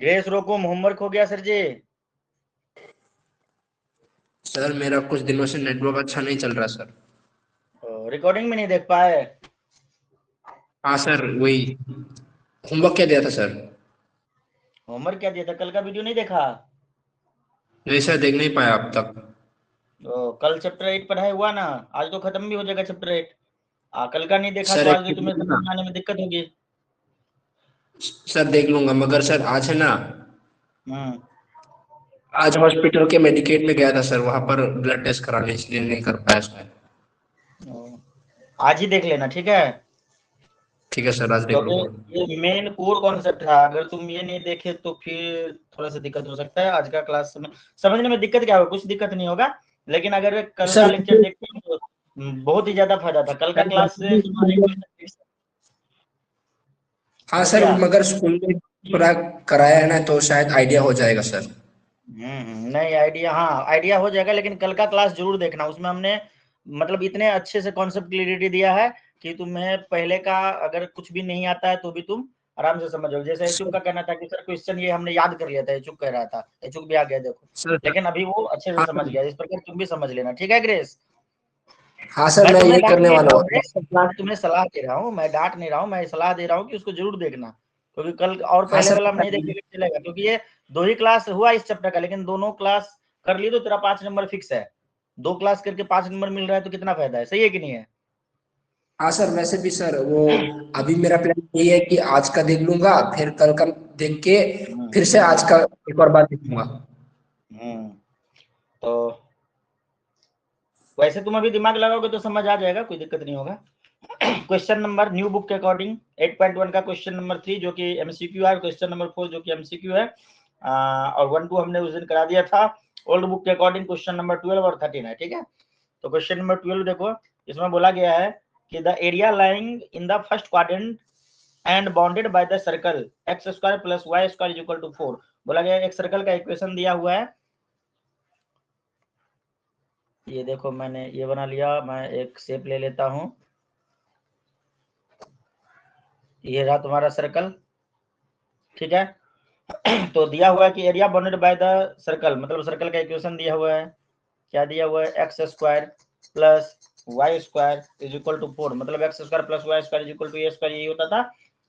Grace रोकुम, homework हो गया sir जी? Sir मेरा कुछ दिनों से नेटवर्क अच्छा नहीं चल रहा सर। रिकॉर्डिंग में नहीं देख पाए? हाँ सर, वही होमवर्क क्या दिया था सर? होमवर्क क्या दिया था? कल का वीडियो नहीं देखा? नहीं सर, देख नहीं पाया अब तक। कल चैप्टर 8 पढ़ाई हुआ ना? आज तो खत्म भी हो जाएगा चैप्टर 8। कल का नहीं देखा सर तो आज तो तुम्हें एक्चुअली समझ ना, में आने में दिक्कत होगी। सर देख लूंगा, मगर सर आज है ना, हम्म। आज हॉस्पिटल के मेडिकेट में गया था सर, वहां पर ब्लड टेस्ट कराने, इसलिए नहीं कर पाया सर। आज ही देख लेना, ठीक है? ठीक है सर, आज देख क्योंकि लूंगा। ये मेन कोर कॉन्सेप्ट है, अगर तुम ये नहीं देखे तो फिर थोड़ा सा दिक्कत हो सकता है। आज का क्लास में समझने में दिक्कत क्या होगा? कुछ दिक्कत नहीं होगा, लेकिन अगर कल का सर लेक्चर देखते हैं तो बहुत ही ज्यादा फायदा था। कल का क्लास से तुम्हारे क्वेश्चन। हाँ सर, क्या? मगर स्कूल में पूरा कराया है ना, तो शायद आइडिया हो जाएगा सर। नहीं, आइडिया, हाँ आइडिया हो जाएगा, लेकिन कल का क्लास जरूर देखना। उसमें हमने मतलब इतने अच्छे से कॉन्सेप्ट क्लियरिटी दिया है कि तुम्हें पहले का अगर कुछ भी नहीं आता है तो भी तुम आराम से समझोगे। जैसे एचुक का कहना था कि सर क्वेश्चन ये हमने याद कर लिया था, एचुक कह रहा था, एचुक भी आ गया देखो। सर लेकिन अभी वो अच्छे से हाँ समझ सर। गया, इस प्रकार तुम भी समझ लेना, ठीक है ग्रेस? हाँ सर, मैं मैं तुम्हें यही डांट करने नहीं वाला रहा हूँ हूँ ग्रेस, मैं तुम्हें सलाह दे रहा हूँ, मैं डांट नहीं रहा हूँ, मैं सलाह दे रहा हूँ कि उसको जरूर देखना। क्योंकि कल और हाँ पहले सर, वाला हम नहीं देखेंगे चलेगा, क्योंकि ये 2 ही क्लास हुआ इस चैप्टर का, लेकिन दोनों क्लास कर ली तो तेरा 5 नंबर फिक्स है। 2 क्लास करके 5 नंबर मिल रहा है तो कितना फायदा है, सही है कि नहीं है? हाँ सर, वैसे भी सर वो अभी मेरा प्लान यही है कि आज का देख लूंगा, फिर कल का देख के फिर से आज का एक और बार देखूंगा। हम्म। तो वैसे तुम अभी दिमाग लगाओगे तो समझ आ जाएगा, कोई दिक्कत नहीं होगा। क्वेश्चन नंबर न्यू बुक के अकॉर्डिंग 8.1 का क्वेश्चन नंबर 3 जो कि एमसीक्यू है, क्वेश्चन नंबर 4 जो कि एमसीक्यू है, और 1-2 हमने उस दिन करा दिया था। ओल्ड बुक के अकॉर्डिंग क्वेश्चन नंबर 12 और 13 है, ठीक है? तो क्वेश्चन नंबर 12 देखो, इसमें बोला गया है कि the area lying in the first quadrant and bounded by the circle x square plus Y square is equal to 4। बोला गया एक सर्कल का इक्वेशन दिया हुआ है। ये देखो मैंने ये बना लिया, मैं एक शेप ले लेता हूं। ये रहा तुम्हारा सर्कल, ठीक है? तो दिया हुआ है कि area bounded by the circle, मतलब सर्कल का इक्वेशन दिया हुआ है। क्या दिया हुआ है? X square plus Y square is equal to 4, मतलब x square plus Y square is equal to a square, यही होता था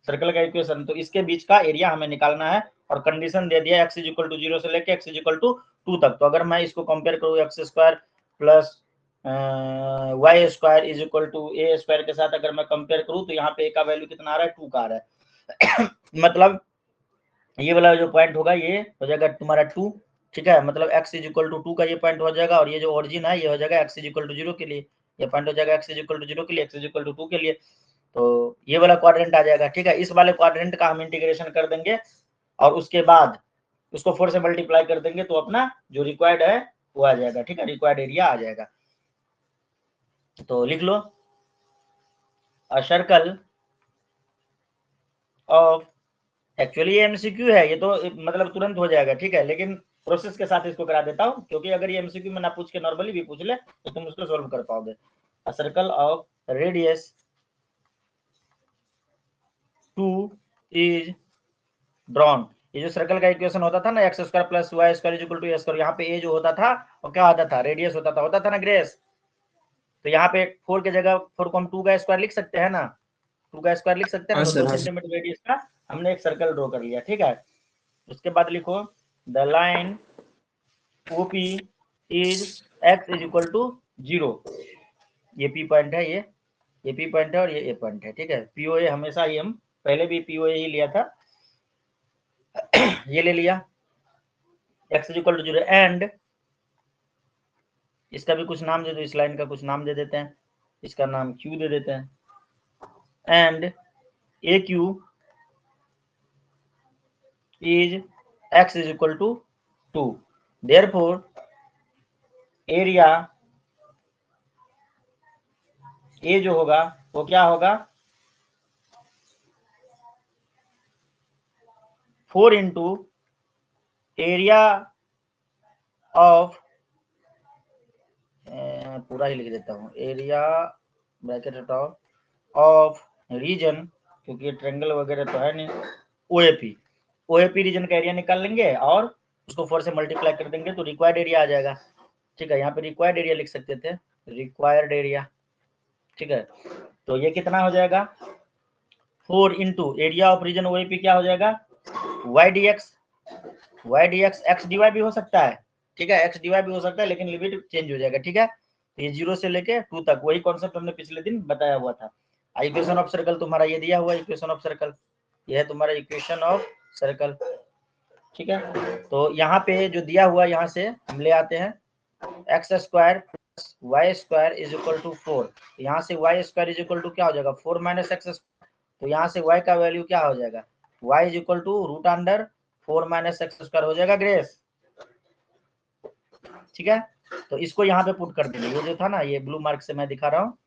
सर्कल का इक्वेशन। तो इसके बीच का एरिया हमें निकालना है, और कंडीशन दे दिया एक्स इज इक्वल टू 0 से लेके एक्स इज इक्वल टू 2 तक। तो अगर मैं इसको कंपेयर करूँ x square plus Y square is equal to a square के साथ अगर मैं कंपेयर करूँ, तो यहाँ पे ए का वैल्यू कितना आ रहा है? 2 का आ रहा है। मतलब ये वाला जो पॉइंट होगा ये हो जाएगा तुम्हारा 2, ठीक है? मतलब x इज इक्वल टू 2 का ये पॉइंट हो जाएगा, और ये जो ओरिजिन है ये हो जाएगा x इज इक्वल टू 0 के लिए, ये पॉइंट हो जाएगा x इज इक्वल टू 0 के लिए, x इज इक्वल टू 2 के लिए। तो ये वाला क्वाड्रेंट आ जाएगा, ठीक है? इस वाले क्वाड्रेंट का हम इंटीग्रेशन कर देंगे, और उसके बाद उसको 4 से मल्टीप्लाई कर देंगे, तो अपना जो रिक्वायर्ड है वो आ जाएगा, ठीक है? रिक्वायर्ड एरिया आ जाएगा। तो लिख लो, अ सर्कल ऑफ, एक्चुअली ये एमसीक्यू है, ये तो मतलब तुरंत हो जाएगा, ठीक है? लेकिन प्रोसेस के साथ इसको करा देता हूँ, क्योंकि अगर ये एमसीक्यू में ना पूछ के नॉर्मली भी पूछ ले तो तुम उसको सॉल्व कर पाओगे। A circle of radius 2 is drawn. ये जो सर्कल का इक्वेशन होता था ना, x square plus Y square is equal to a square, यहाँ पे ए जो होता था वो क्या होता था? रेडियस होता था ना ग्रेस? तो यहाँ पे 4 की जगह 4 को हम 2 का स्क्वायर लिख सकते हैं ना, 2 का स्क्वायर लिख सकते हैं हाँ ना। तो सर, 2 हाँ सर। सेंटीमीटर रेडियस का हमने एक सर्कल ड्रॉ कर लिया, ठीक है? उसके बाद लिखो the line OP is x is equal to 0। ये P पॉइंट है, ये P पॉइंट है और ये A पॉइंट है, ठीक है? POA हमेशा ही हम पहले भी POA ही लिया था। ये ले लिया x is equal to 0, and इसका भी कुछ नाम दे दो, इस लाइन का कुछ नाम दे देते हैं, इसका नाम Q दे देते हैं, and AQ is x is equal to 2, therefore area A जो होगा वो क्या होगा? 4 इंटू एरिया ऑफ, पूरा ही लिख देता हूँ, एरिया ब्रैकेट हटाओ ऑफ रीजन, क्योंकि ये ट्रेंगल वगैरह तो है नहीं, ओएपी। ओएपी रीजन का एरिया निकाल लेंगे और उसको 4 से मल्टीप्लाई कर देंगे तो रिक्वायर्ड एरिया आ जाएगा। ठीक है, यहाँ पे रिक्वायर्ड एरिया लिख सकते थे, रिक्वायर्ड एरिया। ठीक है, तो ये कितना हो जाएगा 4 into area of region OAP क्या हो जाएगा y d x x d y भी हो सकता है। ठीक है, एक्स डी वाई भी हो सकता है लेकिन लिमिट चेंज हो जाएगा। ठीक है, तो ये 0 से लेके 2 तक वही कॉन्सेप्ट हमने पिछले दिन बताया हुआ था। इक्वेशन ऑफ सर्कल तुम्हारा ये दिया हुआ इक्वेशन ऑफ सर्कल, ये है तुम्हारा इक्वेशन ऑफ सर्कल। ठीक है, तो यहाँ पे जो दिया हुआ यहाँ से हम ले आते हैं x square plus Y square is equal to 4। यहाँ से y square is equal to क्या हो जाएगा 4 माइनस एक्स, तो यहाँ से y का वैल्यू क्या हो जाएगा y is equal to root under 4 minus x square हो जाएगा ग्रेस। ठीक है, तो इसको यहाँ पे पुट कर देंगे, ये जो था ना ये ब्लू मार्क से मैं दिखा रहा हूँ,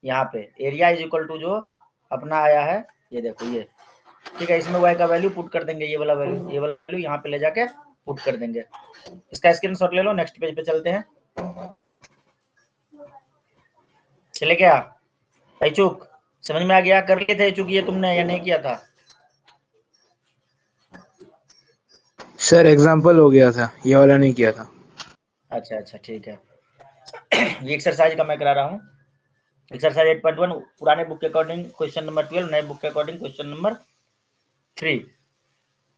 यहाँ पे एरिया इज इक्वल टू जो अपना आया है ये देखो ये। ठीक है, इसमें y का वैल्यू पुट कर देंगे, ये वाला वैल्यू यहाँ पे ले जाके पुट कर देंगे। इसका स्क्रीनशॉट ले लो, नेक्स्ट पेज पे चलते हैं। चले क्या इचुक, समझ में आ गया? कर लिए थे इचुक ये तुमने या नहीं किया था? सर एग्जाम्पल हो गया था, ये वाला नहीं किया था। अच्छा अच्छा ठीक है। ये एक्सरसाइज का मैं करा रहा हूँ, एक्सरसाइज 8.1 पुराने बुक के अकॉर्डिंग क्वेश्चन नंबर 12, नए बुक के अकॉर्डिंग क्वेश्चन नंबर 3।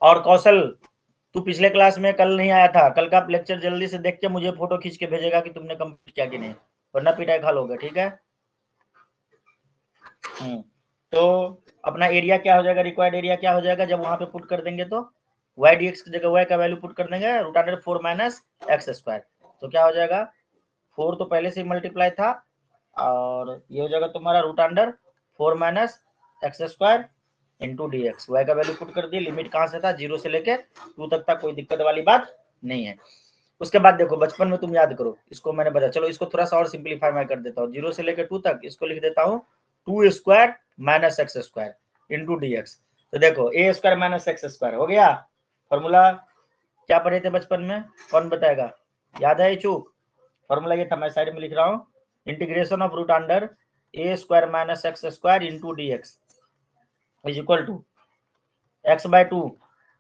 और कौशल तू पिछले क्लास में कल नहीं आया था, कल का लेक्चर जल्दी से देख के मुझे फोटो खींच के भेजेगा कि तुमने कंप्लीट किया कि नहीं, वरना पिटाई खा लोगे। ठीक है, तो अपना एरिया क्या हो जाएगा, रिक्वायर्ड एरिया क्या हो जाएगा जब वहां पे पुट कर देंगे तो वाई डी एक्स की जगह वाई का वैल्यू पुट कर देंगे root under 4 minus x square, तो क्या हो जाएगा 4 तो पहले से मल्टीप्लाई था और ये हो जाएगा तुम्हारा root under 4 minus x square into D x. Y का वैल्यू पुट कर दिए, लिमिट कहाँ से था 0 से लेके 2 तक था, कोई दिक्कत वाली बात नहीं है। उसके बाद देखो बचपन में तुम याद करो, इसको मैंने बताया, चलो इसको थोड़ा सा और सिंप्लीफाई मैं कर देता हूँ, 0 से लेकर 2 तक इसको लिख देता हूँ 2 square minus x square into D x. तो देखो A square minus x square हो गया, फॉर्मूला क्या पढ़े थे बचपन में, कौन बताएगा? याद है चूक? फॉर्मूला ये था, मैं साइड में लिख रहा हूँ, integration of root under A square minus x square into D x is equal to x by 2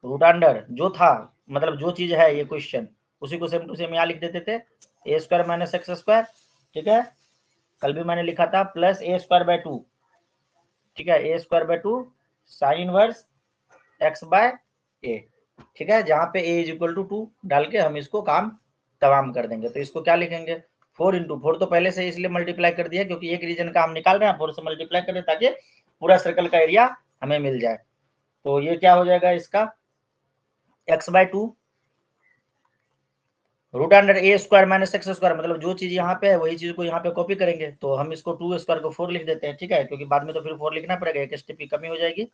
root under जो था, मतलब जो चीज है ये क्वेश्चन उसी को सेम टू सेम यहाँ लिख देते थे, ए स्क्वायर माइनस एक्स स्क्वायर। ठीक है, कल भी मैंने लिखा था प्लस ए स्क्वायर बाय 2। ठीक है, A square by 2 sine inverse x by A. ठीक है, जहां पे ए इज इक्वल टू 2 डाल के हम इसको काम तमाम कर देंगे। तो इसको क्या लिखेंगे 4 इंटू 4 तो पहले से इसलिए मल्टीप्लाई कर दिया क्योंकि एक रीजन का हम निकाल रहे हैं, 4 से मल्टीप्लाई करें ताकि पूरा सर्कल का एरिया हमें मिल जाए। तो ये क्या हो जाएगा इसका x by 2 root under A square minus x square, मतलब जो चीज यहाँ पे है वही चीज को यहाँ पे कॉपी करेंगे, तो हम इसको 2 स्क्वायर को 4 लिख देते हैं। ठीक है, क्योंकि बाद में तो फिर 4 लिखना पड़ेगा, एक स्टेप की कमी हो जाएगी।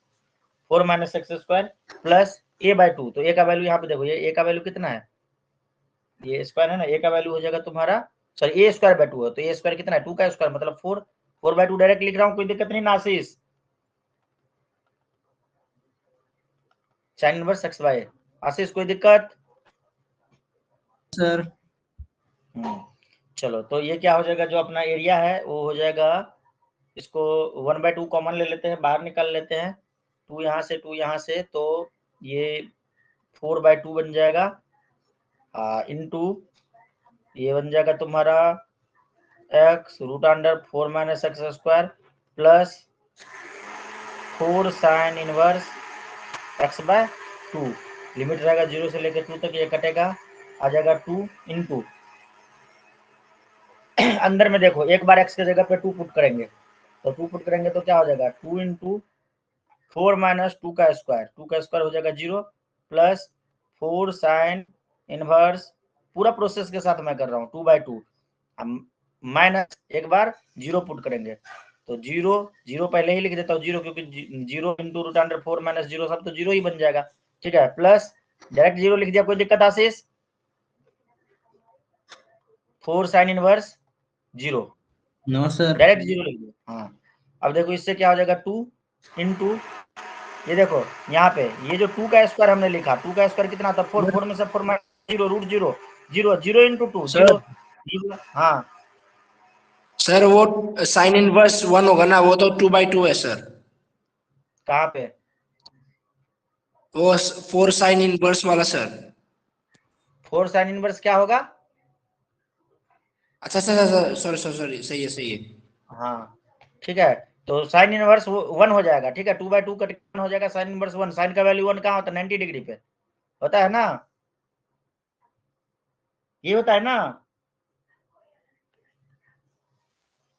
4 माइनस एक्स स्क्वायर प्लस ए बाय 2, तो ए का वैल्यू यहाँ पे देखो, ये ए का वैल्यू कितना है, ये स्क्वायर है ना, ए का वैल्यू हो जाएगा तुम्हारा, सॉरी ए स्क्वायर बाय 2 है, तो ए स्क्वायर कितना है 2 का स्क्वायर मतलब 4, 4 बाय 2 डायरेक्ट लिख रहा हूँ, कोई दिक्कत नहीं ना आशीष? साइन इनवर्स एक्स बाय आशीष, कोई दिक्कत? सर चलो, तो ये क्या हो जाएगा जो अपना एरिया है वो हो जाएगा, इसको 1 बाय 2 कॉमन ले लेते हैं, बाहर निकाल लेते हैं, 2 यहाँ से 2 यहाँ से, तो ये 4 बाय 2 बन जाएगा इनटू ये बन जाएगा तुम्हारा x root under 4 minus x square plus 4 sine inverse x by 2, limit रहेगा 0 से लेकर 2 तक, ये कटेगा आ जाएगा 2 इंटू अंदर में देखो एक बार x के जगह पे 2 पुट करेंगे, तो 2 पुट करेंगे तो क्या हो जाएगा 2 इंटू 4 माइनस 2 का स्क्वायर, 2 का स्क्वायर हो जाएगा 0 प्लस 4 साइन इनवर्स, पूरा प्रोसेस के साथ मैं कर रहा हूँ 2 बाई 2 माइनस एक बार 0 पुट करेंगे, तो 0 0 पहले ही लिख देता हूँ 0 क्योंकि 0 इंटू रूट अंडर 4 माइनस 0 सब तो 0 ही बन जाएगा। ठीक है, प्लस डायरेक्ट 0 लिख दिया, कोई दिक्कत Ashish? 4 sine inverse 0 no sir, direct 0 लिख दिया। हाँ, अब देखो इससे क्या हो जाएगा 2 इंटू ये देखो यहाँ पे ये जो 2 का स्क्वायर हमने लिखा, 2 का स्क्वायर कितना था 4, 4 में से 4 माइनस 0 रूट 0 0 0 इंटू 2 0। हाँ सर वो साइन इनवर्स 1 होगा ना, वो तो 2 बाई 2 है सर। कहाँ पे? वो 4 साइन इनवर्स वाला सर। 4 साइन इनवर्स क्या होगा? अच्छा सर, सॉरी सॉरी सॉरी, सही है सही है। हाँ ठीक है, तो साइन इनवर्स 1 हो जाएगा, ठीक है, 2/2 कट 1 हो जाएगा, साइन इनवर्स 1। साइन का वैल्यू 1 कहाँ होता है? 90 डिग्री पे होता है ना, ये होता है ना।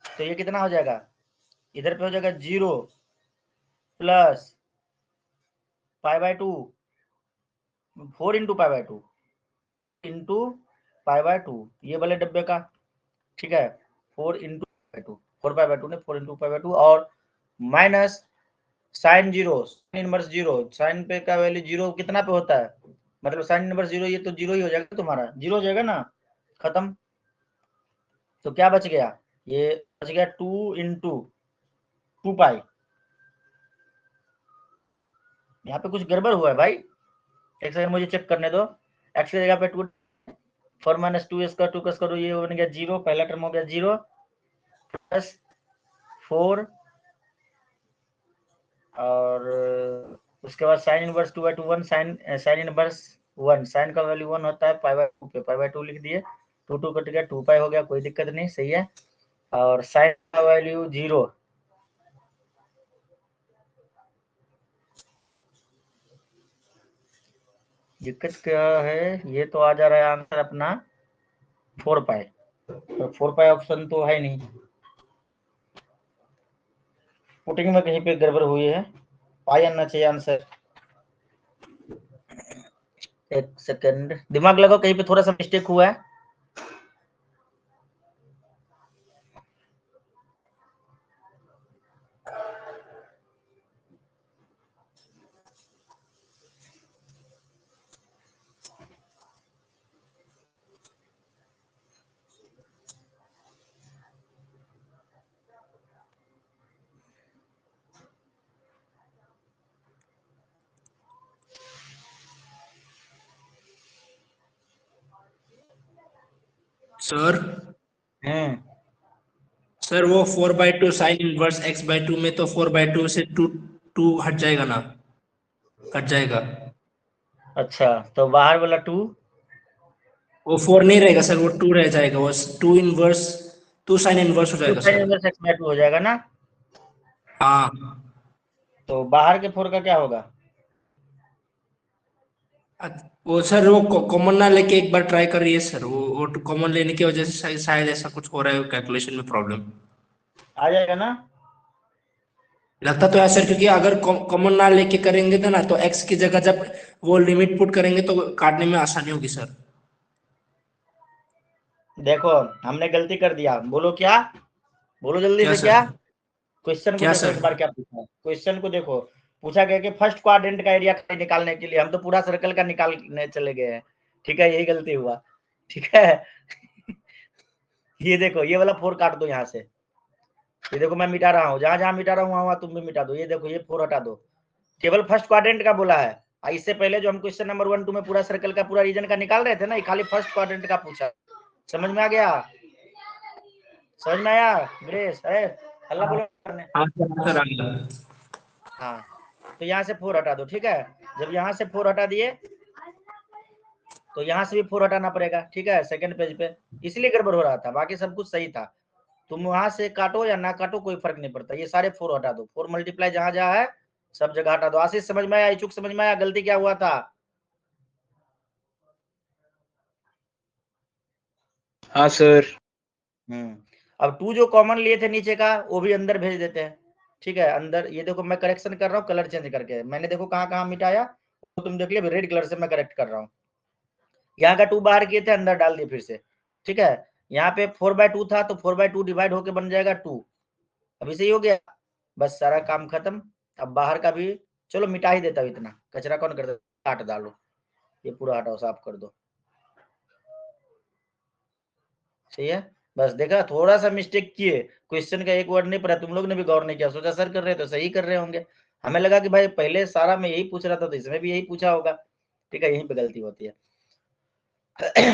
तो ये कितना हो जाएगा? इधर पे हो जाएगा 0 प्लस π/2 4 इंटू π/2 इंटू π/2 ये वाले डब्बे का, ठीक है, 4 इंटू π/2, 4 π/2 ने 4 इंटू π/2 और minus sine 0 sine inverse 0, sine पे का वैल्यू 0 कितना पे होता है? मतलब साइन इनवर्स 0, ये तो 0 ही हो जाएगा, तुम्हारा 0 हो जाएगा ना, खत्म। तो क्या बच गया? ये बच गया 2 इंटू 2π। यहाँ पे कुछ गड़बड़ हुआ है भाई, एक सेकंड मुझे चेक करने दो। एक्स की जगह पे 2 4 माइनस 2 स्क्वायर 2 का स्क्वायर, ये बन गया 0, पहला टर्म हो गया 0 प्लस 4 और उसके बाद sine inverse 2/2 1, sine inverse 1, sine का वैल्यू 1 होता है π/2 पे, π/2 लिख दिए, 2 कट गया, 2π हो गया, कोई दिक्कत नहीं, सही है। और साइन का वैल्यू 0, दिक्कत क्या है? ये तो आ जा रहा है आंसर अपना 4π, तो 4π ऑप्शन तो है नहीं, पुटिंग में कहीं पे गड़बड़ हुई है, पाई आना चाहिए आंसर। एक सेकंड दिमाग लगाओ, कहीं पे थोड़ा सा मिस्टेक हुआ है। सर सर वो 4/2 साइन इनवर्स x/2 में तो 4/2 से 2 हट जाएगा ना, कट जाएगा। अच्छा, तो बाहर वाला 2 वो 4 नहीं रहेगा सर, वो 2 रह जाएगा, वो 2 साइन इनवर्स हो जाएगा साइन सर। इनवर्स x/2 हो जाएगा ना, हाँ, तो बाहर के 4 का क्या होगा? वो सर वो कॉमन ना लेके एक बार ट्राई कर रही है सर, वो कॉमन लेने की वजह से शायद ऐसा कुछ हो रहा है कैलकुलेशन में प्रॉब्लम। आ जाएगा ना। लगता तो है सर, क्योंकि अगर कॉमन ना लेके करेंगे तो ना, तो x की जगह जब वो लिमिट पुट करेंगे तो काटने में आसानी होगी सर। देखो हमने गलती कर दिया, बोलो क्या, बोलो जल्दी क्या से सर? क्या। क्वेश्चन को क्या देखो सर? एक बार, क्या पूछा है क्वेश्चन को देखो। पूछा गया कि फर्स्ट क्वाड्रेंट का एरिया निकालने के लिए, हम तो पूरा सर्कल का निकालने चले गए हैं, ठीक है, यही गलती हुआ, ठीक है। ये देखो ये वाला 4 काट दो यहाँ से, ये देखो मैं मिटा रहा हूँ, जहां जहां मिटा रहा हूँ वहां तुम भी मिटा दो, ये देखो ये 4 हटा दो, केवल फर्स्ट क्वाड्रेंट का बोला है। इससे पहले जो हम क्वेश्चन नंबर 1 2 में पूरा सर्कल का पूरा रीजन का निकाल रहे थे ना, ये खाली फर्स्ट क्वाड्रेंट का पूछा। समझ में आ गया? समझ में आया ग्रेस? हल्ला बोलो करने। हाँ सर, आ गया। हाँ, तो यहाँ से 4 हटा दो, ठीक है। जब यहाँ से 4 हटा दिए तो यहाँ से भी 4 हटाना पड़ेगा, ठीक है, सेकंड पेज पे, इसलिए गड़बड़ हो रहा था, बाकी सब कुछ सही था। तुम वहां से काटो या ना काटो कोई फर्क नहीं पड़ता, ये सारे 4 हटा दो, 4 मल्टीप्लाई जहां जहां है सब जगह हटा दो। आशीष समझ में आया? इच्छुक समझ में आया गलती क्या हुआ था? हाँ सर। अब 2 जो कॉमन लिए थे नीचे का वो भी अंदर भेज देते हैं, ठीक है, अंदर। ये देखो मैं करेक्शन कर रहा हूँ कलर चेंज करके, मैंने देखो कहाँ कहाँ मिटाया, तो तुम देख लिया, रेड कलर से मैं करेक्ट कर रहा हूँ। यहाँ का 2 बाहर किए थे, अंदर डाल दिए फिर से, ठीक है। यहाँ पे 4/2 था तो 4/2 डिवाइड होके बन जाएगा 2, अभी सही हो गया, बस सारा काम खत्म। अब बाहर का भी चलो मिटा ही देता हूँ, इतना कचरा कौन करता, काट डालो, ये पूरा हटाओ, साफ कर दो, सही है। बस देखा, थोड़ा सा मिस्टेक किए, क्वेश्चन का एक वर्ड नहीं पढ़ा, तुम लोग ने भी गौर नहीं किया, सोचा सर कर रहे तो सही कर रहे होंगे, हमें लगा कि भाई पहले सारा मैं यही पूछ रहा था तो इसमें भी यही पूछा होगा, ठीक है, यहीं पे गलती होती है।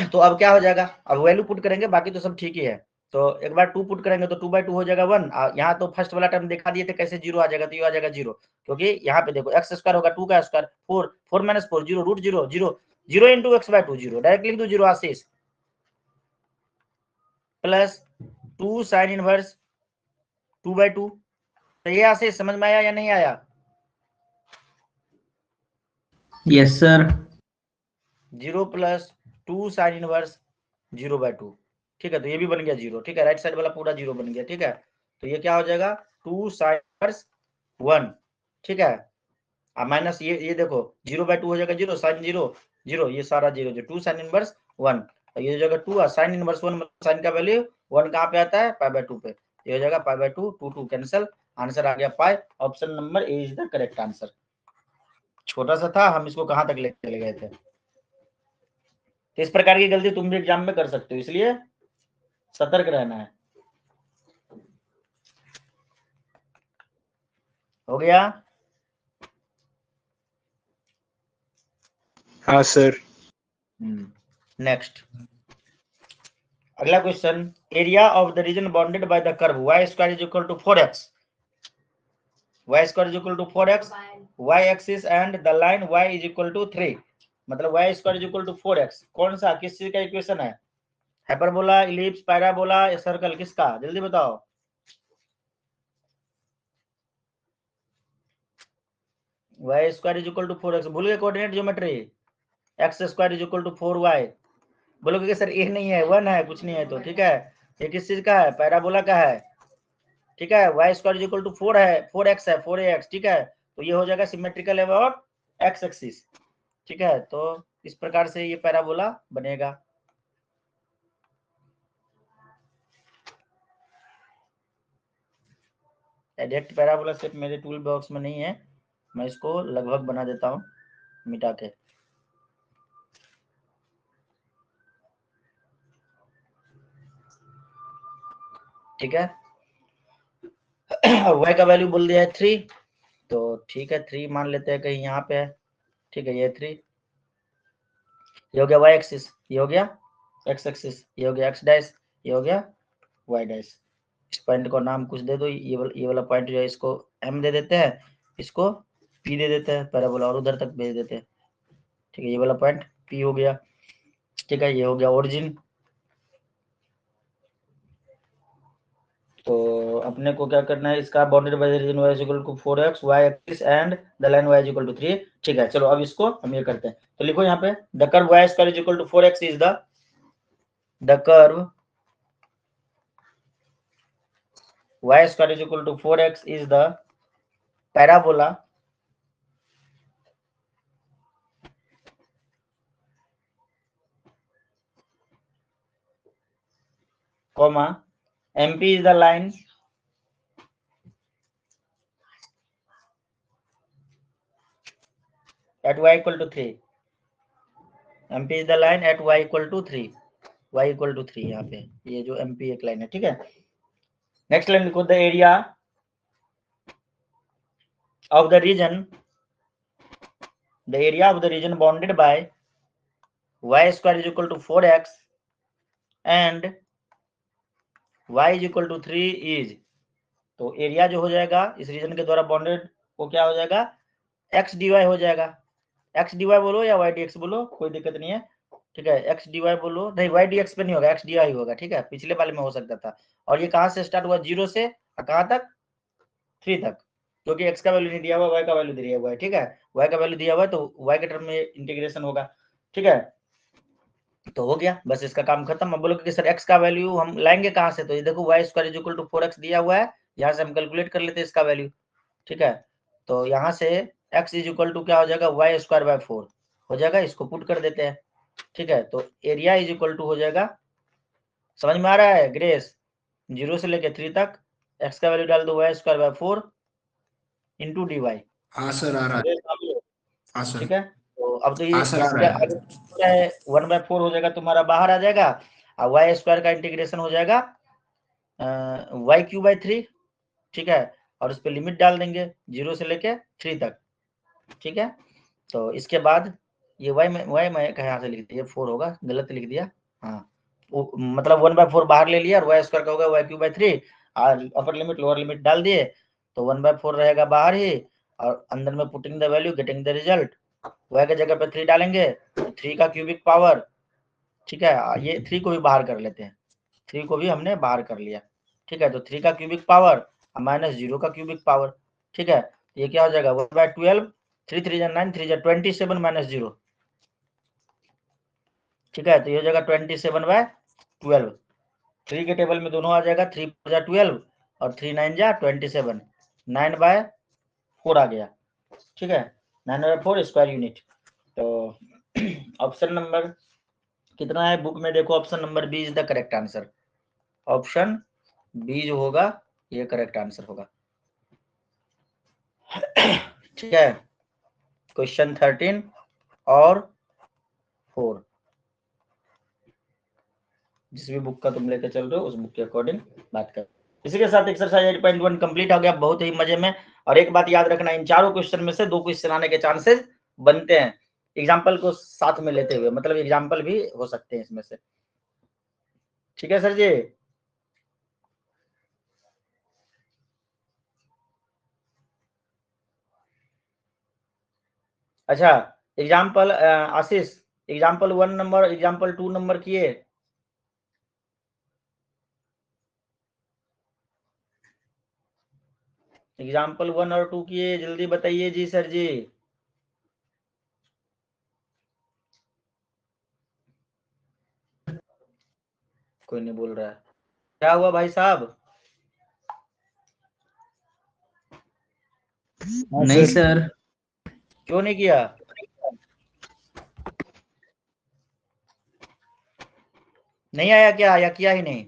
तो अब क्या हो जाएगा, अब वैल्यू पुट करेंगे, बाकी तो सब ठीक ही है। तो एक बार 2 पुट करेंगे तो 2/2 हो जाएगा 1। यहाँ तो फर्स्ट वाला टर्म दिखा दिए थे कैसे 0 आ जाएगा, तो ये आ जाएगा 0, क्योंकि यहाँ पे देखो x स्क्वायर होगा 2 का square 4, 4 minus 4 0, root 0 0 0 into x/2 0, direct लिख दो 0 आशीष, प्लस 2 साइन इनवर्स 2/2। तो ये आशीष समझ में आया या नहीं आया? Yes sir. 0 plus 2 sine inverse 0/2, ठीक है। तो ये भी बन गया 0, ठीक है। राइट साइड वाला पूरा 0 बन गया, ठीक है। तो ये क्या हो जाएगा 2 साइन इनवर्स 1, ठीक है। अब माइनस ये देखो 0/2 हो जाएगा 0, साइन 0 0, ये सारा 0 जो 2 साइन इनवर्स 1, तो ये हो जाएगा 2 साइन इनवर्स 1, साइन का वैल्यू 1 कहाँ पे आता है π/2 पे, ये हो जाएगा π/2, 2 2 कैंसिल, आंसर आ गया pi. Option number A is the correct answer. छोटा सा था, हम इसको कहां तक लेके चले गए थे। तो इस प्रकार की गलती तुम भी एग्जाम में कर सकते हो, इसलिए सतर्क रहना है। हो गया? हाँ सर। नेक्स्ट अगला question, area of the region bounded by the curve y square is equal to 4x, y square is equal to 4x, y axis and the line y is equal to 3, मतलब y square is equal to 4x। कौन सा, किस चीज का equation है? Hyperbola, ellipse, parabola या circle, किसका? जल्दी बताओ। y square is equal to 4x, भूल गए coordinate geometry, x square is equal to 4y। बोलोगे कि सर ये नहीं है 1 है, कुछ नहीं है, तो ठीक है। ये किस चीज का है? पैराबोला का है, ठीक है। y square is equal to 4 है, 4x है, 4ax, ठीक है। तो ये हो जाएगा सिमेट्रिकल अबाउट x एक्सिस, ठीक है। तो इस प्रकार से ये पैराबोला बनेगा। डायरेक्ट पैराबोला सेट मेरे टूल बॉक्स में नहीं है, मैं इसको लगभग बना देता हूँ मिटा के। ठीक है, y का वैल्यू बोल दिया है 3, तो ठीक है 3 मान लेते हैं कहीं यहाँ पे है, ठीक है। ये 3, ये हो गया y एक्सिस, ये हो गया x एक्सिस, ये हो गया x डैश, ये हो गया y डैश। इस पॉइंट को नाम कुछ दे दो, ये वाला पॉइंट जो है इसको m दे देते हैं, इसको p दे देते हैं, पैराबोला और उधर तक भेज देते हैं, ठीक है। ये वाला पॉइंट p हो गया, ठीक है। ये हो गया ओरिजिन। तो अपने को क्या करना है, इसका bounded by the region y equal to 4x, y axis and the line y equal to 3, ठीक है। चलो अब इसको हम ये करते हैं, तो लिखो यहाँ पे the curve y square equal to 4x is the curve y square equal to 4x is the parabola comma MP is the line at y equal to 3, MP is the line at y equal to 3, y equal to 3, यहाँ पे ये जो MP एक line है, ठीक है। Next line लिखो the area of the region, the area of the region bounded by y square is equal to 4x and y is equal to 3 is, तो एरिया जो हो जाएगा इस रीजन के द्वारा बाउंडेड वो क्या हो जाएगा, x dy हो जाएगा। x dy बोलो या y dx बोलो, कोई दिक्कत नहीं है, ठीक है। x dy बोलो, नहीं y dx पे नहीं होगा, x dy होगा, ठीक है। पिछले वाले में हो सकता था। और ये कहाँ से स्टार्ट हुआ, 0 से कहाँ तक, 3 तक, क्योंकि x का वैल्यू नहीं दिया हुआ, y का वैल्यू दिया हुआ है, ठीक है। y का वैल्यू दिया हुआ है तो y के टर्म में इंटीग्रेशन होगा, ठीक है। तो हो गया, बस इसका काम खत्म। अब बोलोगे कि सर x का वैल्यू हम लाएंगे कहाँ से, तो ये देखो y square is equal to 4x दिया हुआ है, यहाँ से हम कैलकुलेट कर लेते हैं इसका वैल्यू, ठीक है। तो यहाँ से x इज इक्वल टू क्या हो जाएगा, y स्क्वायर बाय 4 हो जाएगा, इसको पुट कर देते हैं, ठीक है। तो एरिया इज इक्वल टू हो जाएगा, समझ में आ रहा है ग्रेस, 0 से लेके 3 तक x का वैल्यू डाल दो y square by 4 into dy। हाँ सर आ रहा है, हाँ सर, ठीक है। तो अब तो ये हाँ सर आ रहा है। 1/4 हो जाएगा तुम्हारा, बाहर आ जाएगा, और वाई स्क्वायर का इंटीग्रेशन हो जाएगा y³/3, ठीक है। और उस पर लिमिट डाल देंगे 0 से लेके 3 तक, ठीक है। तो इसके बाद ये y में कहाँ से लिख दिया, 4 होगा, गलत लिख दिया, हाँ मतलब 1/4 बाहर ले लिया और y स्क्वायर का होगा y³/3 और अपर लिमिट लोअर लिमिट डाल दिए तो 1/4 रहेगा बाहर ही और अंदर में putting the value getting the result y की जगह पे 3 डालेंगे 3 का क्यूबिक पावर, ठीक है। ये 3 को भी बाहर कर लेते हैं, 3 को भी हमने बाहर कर लिया, ठीक है। तो 3 का क्यूबिक पावर -0 का क्यूबिक पावर, ठीक है। ये क्या हो जाएगा 1/12 3 3 जा 9 3 जा 27 -0, ठीक है। तो ये हो जाएगा 27/12, 3 के टेबल में दोनों आ जाएगा, 3 4 जा 12 और 3 9 जा 27, 9/4 आ गया, ठीक है। 9/4 स्क्वायर यूनिट। तो ऑप्शन नंबर कितना है बुक में देखो, option number B is the correct answer. Option B जो होगा ये करेक्ट आंसर होगा, ठीक है। क्वेश्चन 13 और 4 जिस भी बुक का तुम लेके चल रहे हो उस बुक के अकॉर्डिंग बात कर। इसी के साथ एक्सरसाइज 8.1 कंप्लीट हो गया, बहुत ही मजे में। और एक बात याद रखना, इन चारों क्वेश्चन में से 2 क्वेश्चन आने के चांसेस बनते हैं, एग्जाम्पल को साथ में लेते हुए, मतलब एग्जाम्पल भी हो सकते हैं इसमें से, ठीक है सर जी। अच्छा एग्जाम्पल आशीष, एग्जाम्पल 1 नंबर एग्जाम्पल 2 नंबर किए? एग्जाम्पल 1 और 2 किए, जल्दी बताइए जी सर जी। कोई नहीं बोल रहा है, क्या हुआ भाई साहब? नहीं सर। क्यों नहीं किया? नहीं आया क्या या किया ही नहीं?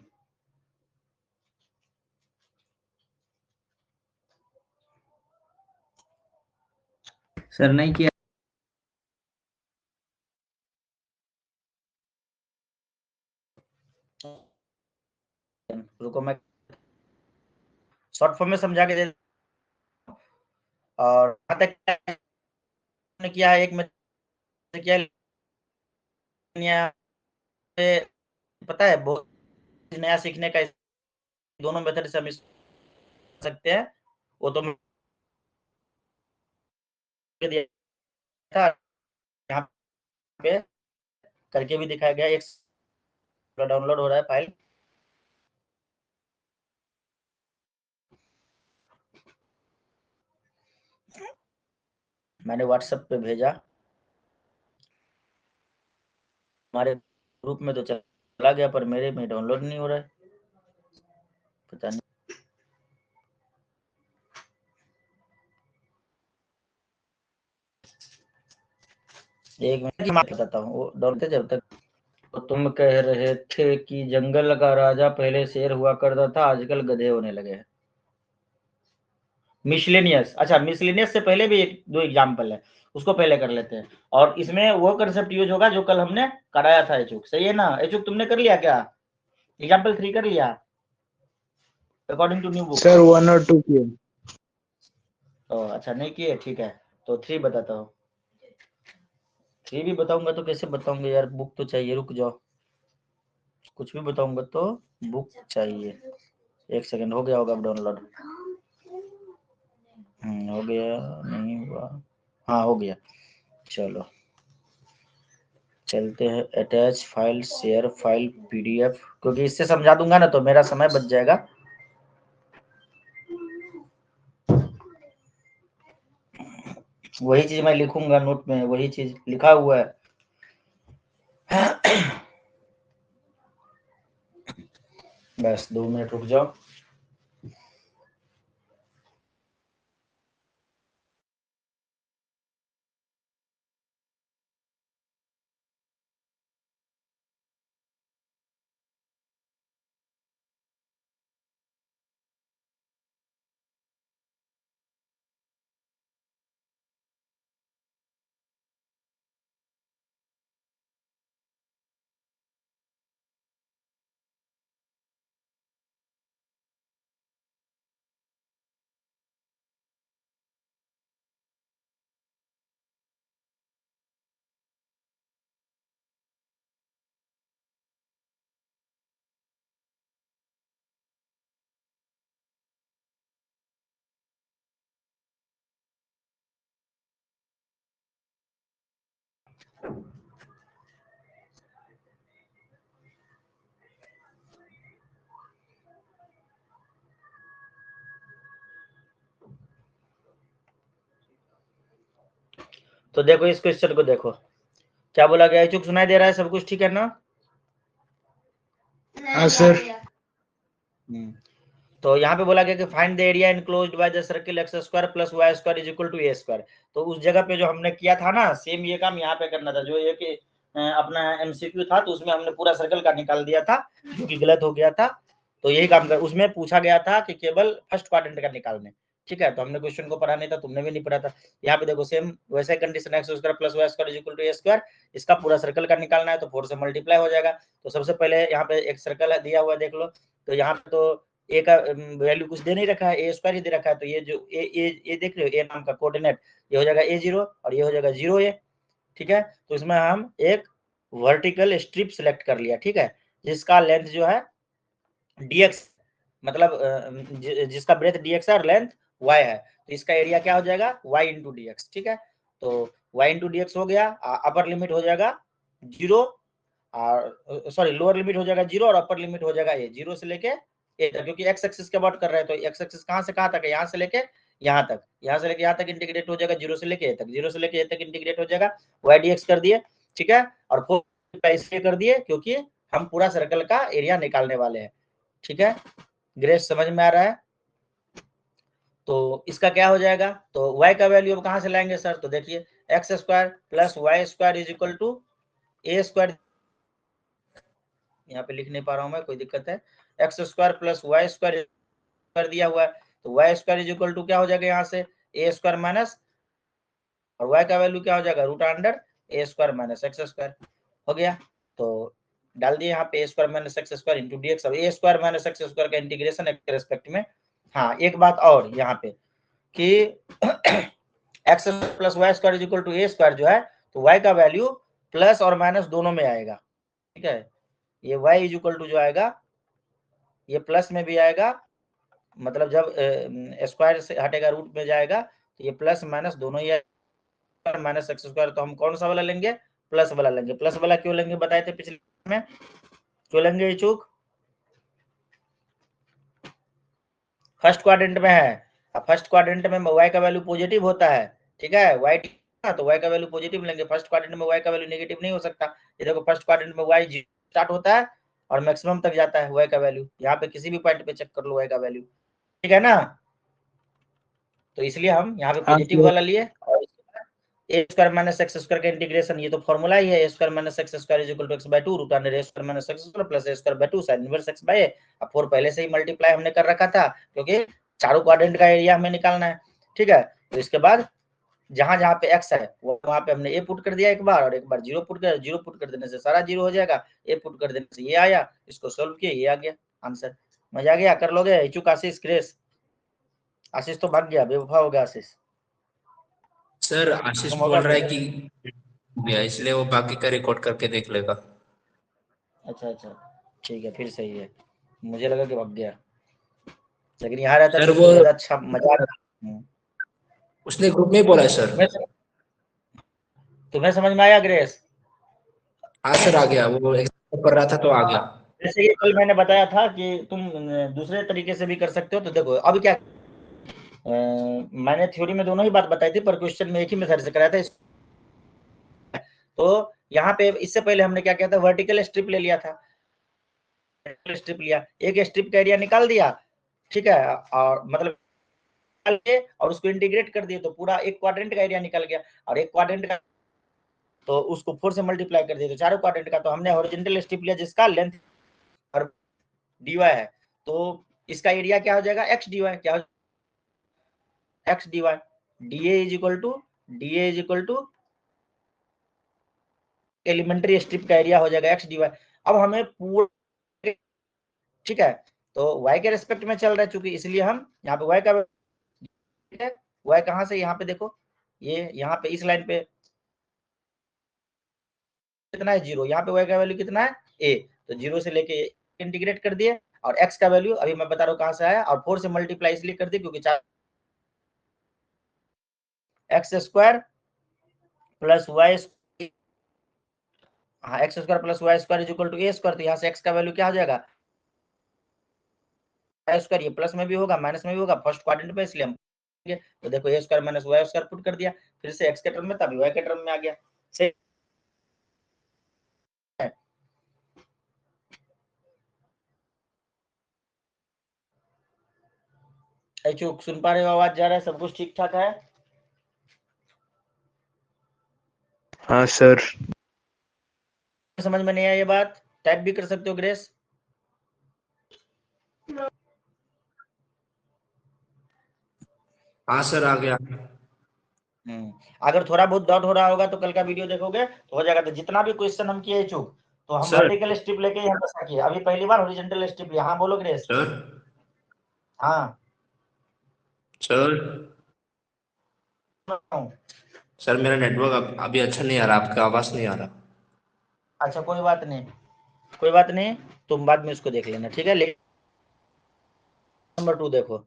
सर नहीं किया। रुको मैं शॉर्ट फॉर्म में समझा के दे, और तक किया है एक में किया पता है, बहुत नया सीखने का दोनों मेथड से हम सकते हैं। वो तो दिया था यहाँ पे करके भी दिखाया गया, एक डाउनलोड हो रहा है फाइल, मैंने व्हाट्सएप पे भेजा, हमारे ग्रुप में तो चला गया पर मेरे में डाउनलोड नहीं हो रहा है, पता नहीं। एक मिनट मैं बताता हूँ, वो डाउनलोड जब तक। तो तुम कह रहे थे कि जंगल का राजा पहले शेर हुआ करता था, आजकल गधे होने लगे हैं। मिसलेनियस, अच्छा मिसलेनियस से पहले भी एक दो एग्जाम्पल है, उसको पहले कर लेते हैं। और इसमें वो कंसेप्ट यूज होगा जो कल हमने कराया था एचुक, सही है ना? एचुक तुमने कर लिया क्या? एग्जाम्पल 3 कर लिया according to new book? Sir 1 और 2 किए। तो अच्छा नहीं किए, ठीक है। तो 3 बताता हूँ, 3 भी बताऊंगा तो कैसे बताऊंगा यार, बुक तो चाहिए, रुक जाओ। कुछ भी बताऊंगा तो बुक चाहिए। एक सेकंड, हो गया होगा अब डाउनलोड? हो गया नहीं हुआ? हाँ हो गया, चलो चलते हैं। Attach file, share file, PDF, क्योंकि इससे समझा दूंगा ना तो मेरा समय बच जाएगा। वही चीज मैं लिखूंगा नोट में, वही चीज लिखा हुआ है। बस 2 मिनट रुक जाओ। तो देखो इस क्वेश्चन को देखो, क्या बोला गया है, चुक सुनाई दे रहा है, सब कुछ ठीक है ना? हाँ सर। तो यहाँ पे बोला गया कि find the area enclosed by the circle x square plus Y square is equal to a square. तो उस जगह पे जो हमने किया था ना, सेम ये काम यहाँ पे करना था। जो ये कि अपना एमसीक्यू था, तो उसमें हमने पूरा सर्कल का निकाल दिया था, जो कि गलत हो गया था। तो यही काम कर, उसमें पूछा गया था कि केवल फर्स्ट क्वाड्रेंट का निकालने, ठीक है। तो हमने क्वेश्चन को पढ़ा नहीं था, तुमने भी नहीं पढ़ा था। यहाँ पे देखो सेम वैसे condition, x square plus Y square is equal to a square. इसका पूरा सर्कल का निकालना है, तो 4 से मल्टीप्लाई हो जाएगा। तो सबसे पहले यहाँ पे एक सर्कल दिया हुआ देख लो, तो यहाँ पे तो ए का वैल्यू कुछ दे नहीं रखा है, ए स्क्वायर ही दे रखा है। तो ये जो ए देख रहे हो, ए नाम का कोऑर्डिनेट, ये हो जाएगा a0 और ये हो जाएगा 0a, ठीक है। तो इसमें हम एक वर्टिकल स्ट्रिप सिलेक्ट कर लिया, ठीक है, जिसका लेंथ जो है dx, मतलब जिसका ब्रेथ dx है और लेंथ y है। तो इसका एरिया क्या हो जाएगा, y इंटू dx, ठीक है। तो y इंटू dx हो गया, अपर लिमिट हो जाएगा 0 और सॉरी लोअर लिमिट हो जाएगा 0 और अपर लिमिट हो जाएगा a, 0 से लेके a तक, क्योंकि x एक्सिस के अबाउट कर रहे हैं। तो x एक्सिस कहां से कहां तक है, यहाँ से लेके यहाँ तक, यहाँ से लेके यहाँ तक इंटीग्रेट हो जाएगा, 0 से लेके a तक, 0 से लेके a तक इंटीग्रेट हो जाएगा, y dx कर दिए, ठीक है। और 4 इसलिए कर दिए क्योंकि हम पूरा सर्कल का एरिया निकालने वाले हैं, ठीक है। ग्रेस समझ में आ रहा है? तो इसका क्या हो जाएगा, तो y का वैल्यू अब कहां से लाएंगे सर, तो देखिए x square plus Y square is equal to a square, यहाँ पे लिख नहीं पा रहा हूं मैं, कोई दिक्कत है। X square plus Y square कर दिया हुआ है, तो Y square is equal to क्या हो जाएगा, यहाँ से ए स्क्वायर माइनस, और वाई का वैल्यू क्या हो जाएगा, रूट अंडर ए स्क्वायर माइनस एक्स स्क्वायर हो गया। तो डाल दिए यहाँ पे A square minus x square into D X. अब A square minus x square का इंटीग्रेशन एक रेस्पेक्ट में। हाँ एक बात और यहाँ पे कि x plus Y square is equal to a square जो है, तो वाई का वैल्यू प्लस और माइनस दोनों में आएगा, ठीक है। ये वाई इज इक्वल टू जो आएगा, ये प्लस में भी आएगा, मतलब जब स्क्वायर से हटेगा रूट में जाएगा, तो ये प्लस माइनस दोनों ही माइनस एक्स स्क्वायर। तो हम कौन सा वाला लेंगे, प्लस वाला लेंगे। प्लस वाला क्यों लेंगे बताए थे पिछले में, क्यों लेंगे इचूक, फर्स्ट क्वाड्रेंट में है। अब फर्स्ट क्वाड्रेंट में y का वैल्यू पॉजिटिव होता है, ठीक है, y तो y का वैल्यू पॉजिटिव लेंगे। फर्स्ट क्वाड्रेंट में y का वैल्यू नेगेटिव नहीं हो सकता। ये देखो फर्स्ट क्वाड्रेंट में y स्टार्ट होता है और मैक्सिमम तक जाता है y का वैल्यू, यहाँ पे किसी भी पॉइंट पे चेक कर लो y का वैल्यू, ठीक है ना। तो इसलिए हम यहाँ पे हाँ पॉजिटिव सर। वाला लिए, और A square minus x square का इंटीग्रेशन, ये तो फॉर्मूला ही है, A square minus x square is equal to x by 2 root under A square minus x square plus A square by 2 sine inverse x by A. अब 4 पहले से ही multiply हमने कर रखा था, क्योंकि चारों क्वाड्रेंट का एरिया हमें निकालना है, ठीक है। तो इसके बाद जहां जहां पे एक्स है वहां पे हमने ए पुट कर दिया एक बार, और एक बार जीरो पुट कर देने से सारा जीरो हो जाएगा, ए पुट कर देने से ये आया, इसको सोल्व किए ये आ गया आंसर। मजा आ गया, कर लोगे इचुक, आशीष, क्रेस, आशीष तो भाग गया, बेवफा हो गया आशीष। सर आशीष इसको बोल मौका रहा है दो। कि गया, इसलिए वो बाकी का रिकॉर्ड करके देख लेगा। अच्छा अच्छा ठीक है, फिर सही है, मुझे लगा कि भाग गया, लेकिन यहाँ रहता सर तो वो उसको ज्यादा अच्छा मजा आता। उसने ग्रुप में बोला सर। तुम्हें समझ में आया ग्रेस? हाँ सर आ गया, वो एग्जाम कर रहा था तो आ गया। जैसे कि कल मैंने बताया था कि तुम दूसरे तरीके से भी कर सकते हो। तो देखो अब क्या, मैंने थ्योरी में दोनों ही बात बताई थी, पर क्वेश्चन में एक ही मेथड से कराया था। तो यहाँ पे इससे पहले हमने क्या किया था, वर्टिकल स्ट्रिप ले लिया था, स्ट्रिप लिया, एक स्ट्रिप का एरिया निकाल दिया, ठीक है, और मतलब और उसको इंटीग्रेट कर दिए, तो पूरा एक क्वाड्रेंट का एरिया निकल गया। और एक क्वाड्रेंट का, तो उसको 4 से मल्टीप्लाई कर दिए, तो चारों क्वाड्रेंट का। तो हमने हॉरिजॉन्टल स्ट्रिप लिया जिसका लेंथ और dy है, तो इसका एरिया क्या हो जाएगा, x dy, क्या हो x dy, dA is equal to elementary strip का एरिया हो जाएगा x dy। अब हमें पूरा, ठीक है, तो y के रेस्पेक्ट में चल रहा है चूंकि, इसलिए हम यहाँ पे y का, y कहां से, यहाँ पे देखो, ये यहाँ पे इस लाइन पे कितना है, 0, यहाँ पे y का वैल्यू कितना है a, तो 0 से लेके इंटीग्रेट कर दिए, और x का वैल्यू अभी मैं बता रहा हूँ कहां से आया, और 4 से मल्टीप्लाई इसलिए कर दिए क्योंकि एक्स स्क्वायर प्लस वाई, हाँ x square plus Y square is equal to a square. तो यहाँ से एक्स का वैल्यू क्या हो जाएगा, वाई स्क्वायर, ये प्लस में भी होगा माइनस में भी होगा फर्स्ट क्वाड्रेंट में, इसलिए हम तो देखो A square minus Y square put कर दिया, फिर से एक्स के टर्म में तभी वाई के टर्म में आ गया। चूक सुन पा रहे हो, आवाज जा रहा है, सब कुछ ठीक ठाक है? हाँ सर। समझ में नहीं आया ये बात? टाइप भी कर सकते हो ग्रेस। हाँ सर, आ गया। अगर थोड़ा बहुत डाउट हो रहा होगा तो कल का वीडियो देखोगे तो हो जाएगा। तो जितना भी क्वेश्चन हम किए चूक, तो हम सर। वर्टिकल स्ट्रिप लेके यहाँ पर किए, अभी पहली बार हॉरिजॉन्टल स्ट्रिप लिया। हाँ बोलो ग्रेस। सर। हाँ सर। सर मेरा नेटवर्क अभी अच्छा नहीं आ रहा, आपका आवाज नहीं आ रहा। अच्छा कोई बात नहीं, कोई बात नहीं, तुम बाद में इसको देख लेना, ठीक है। नंबर 2 देखो,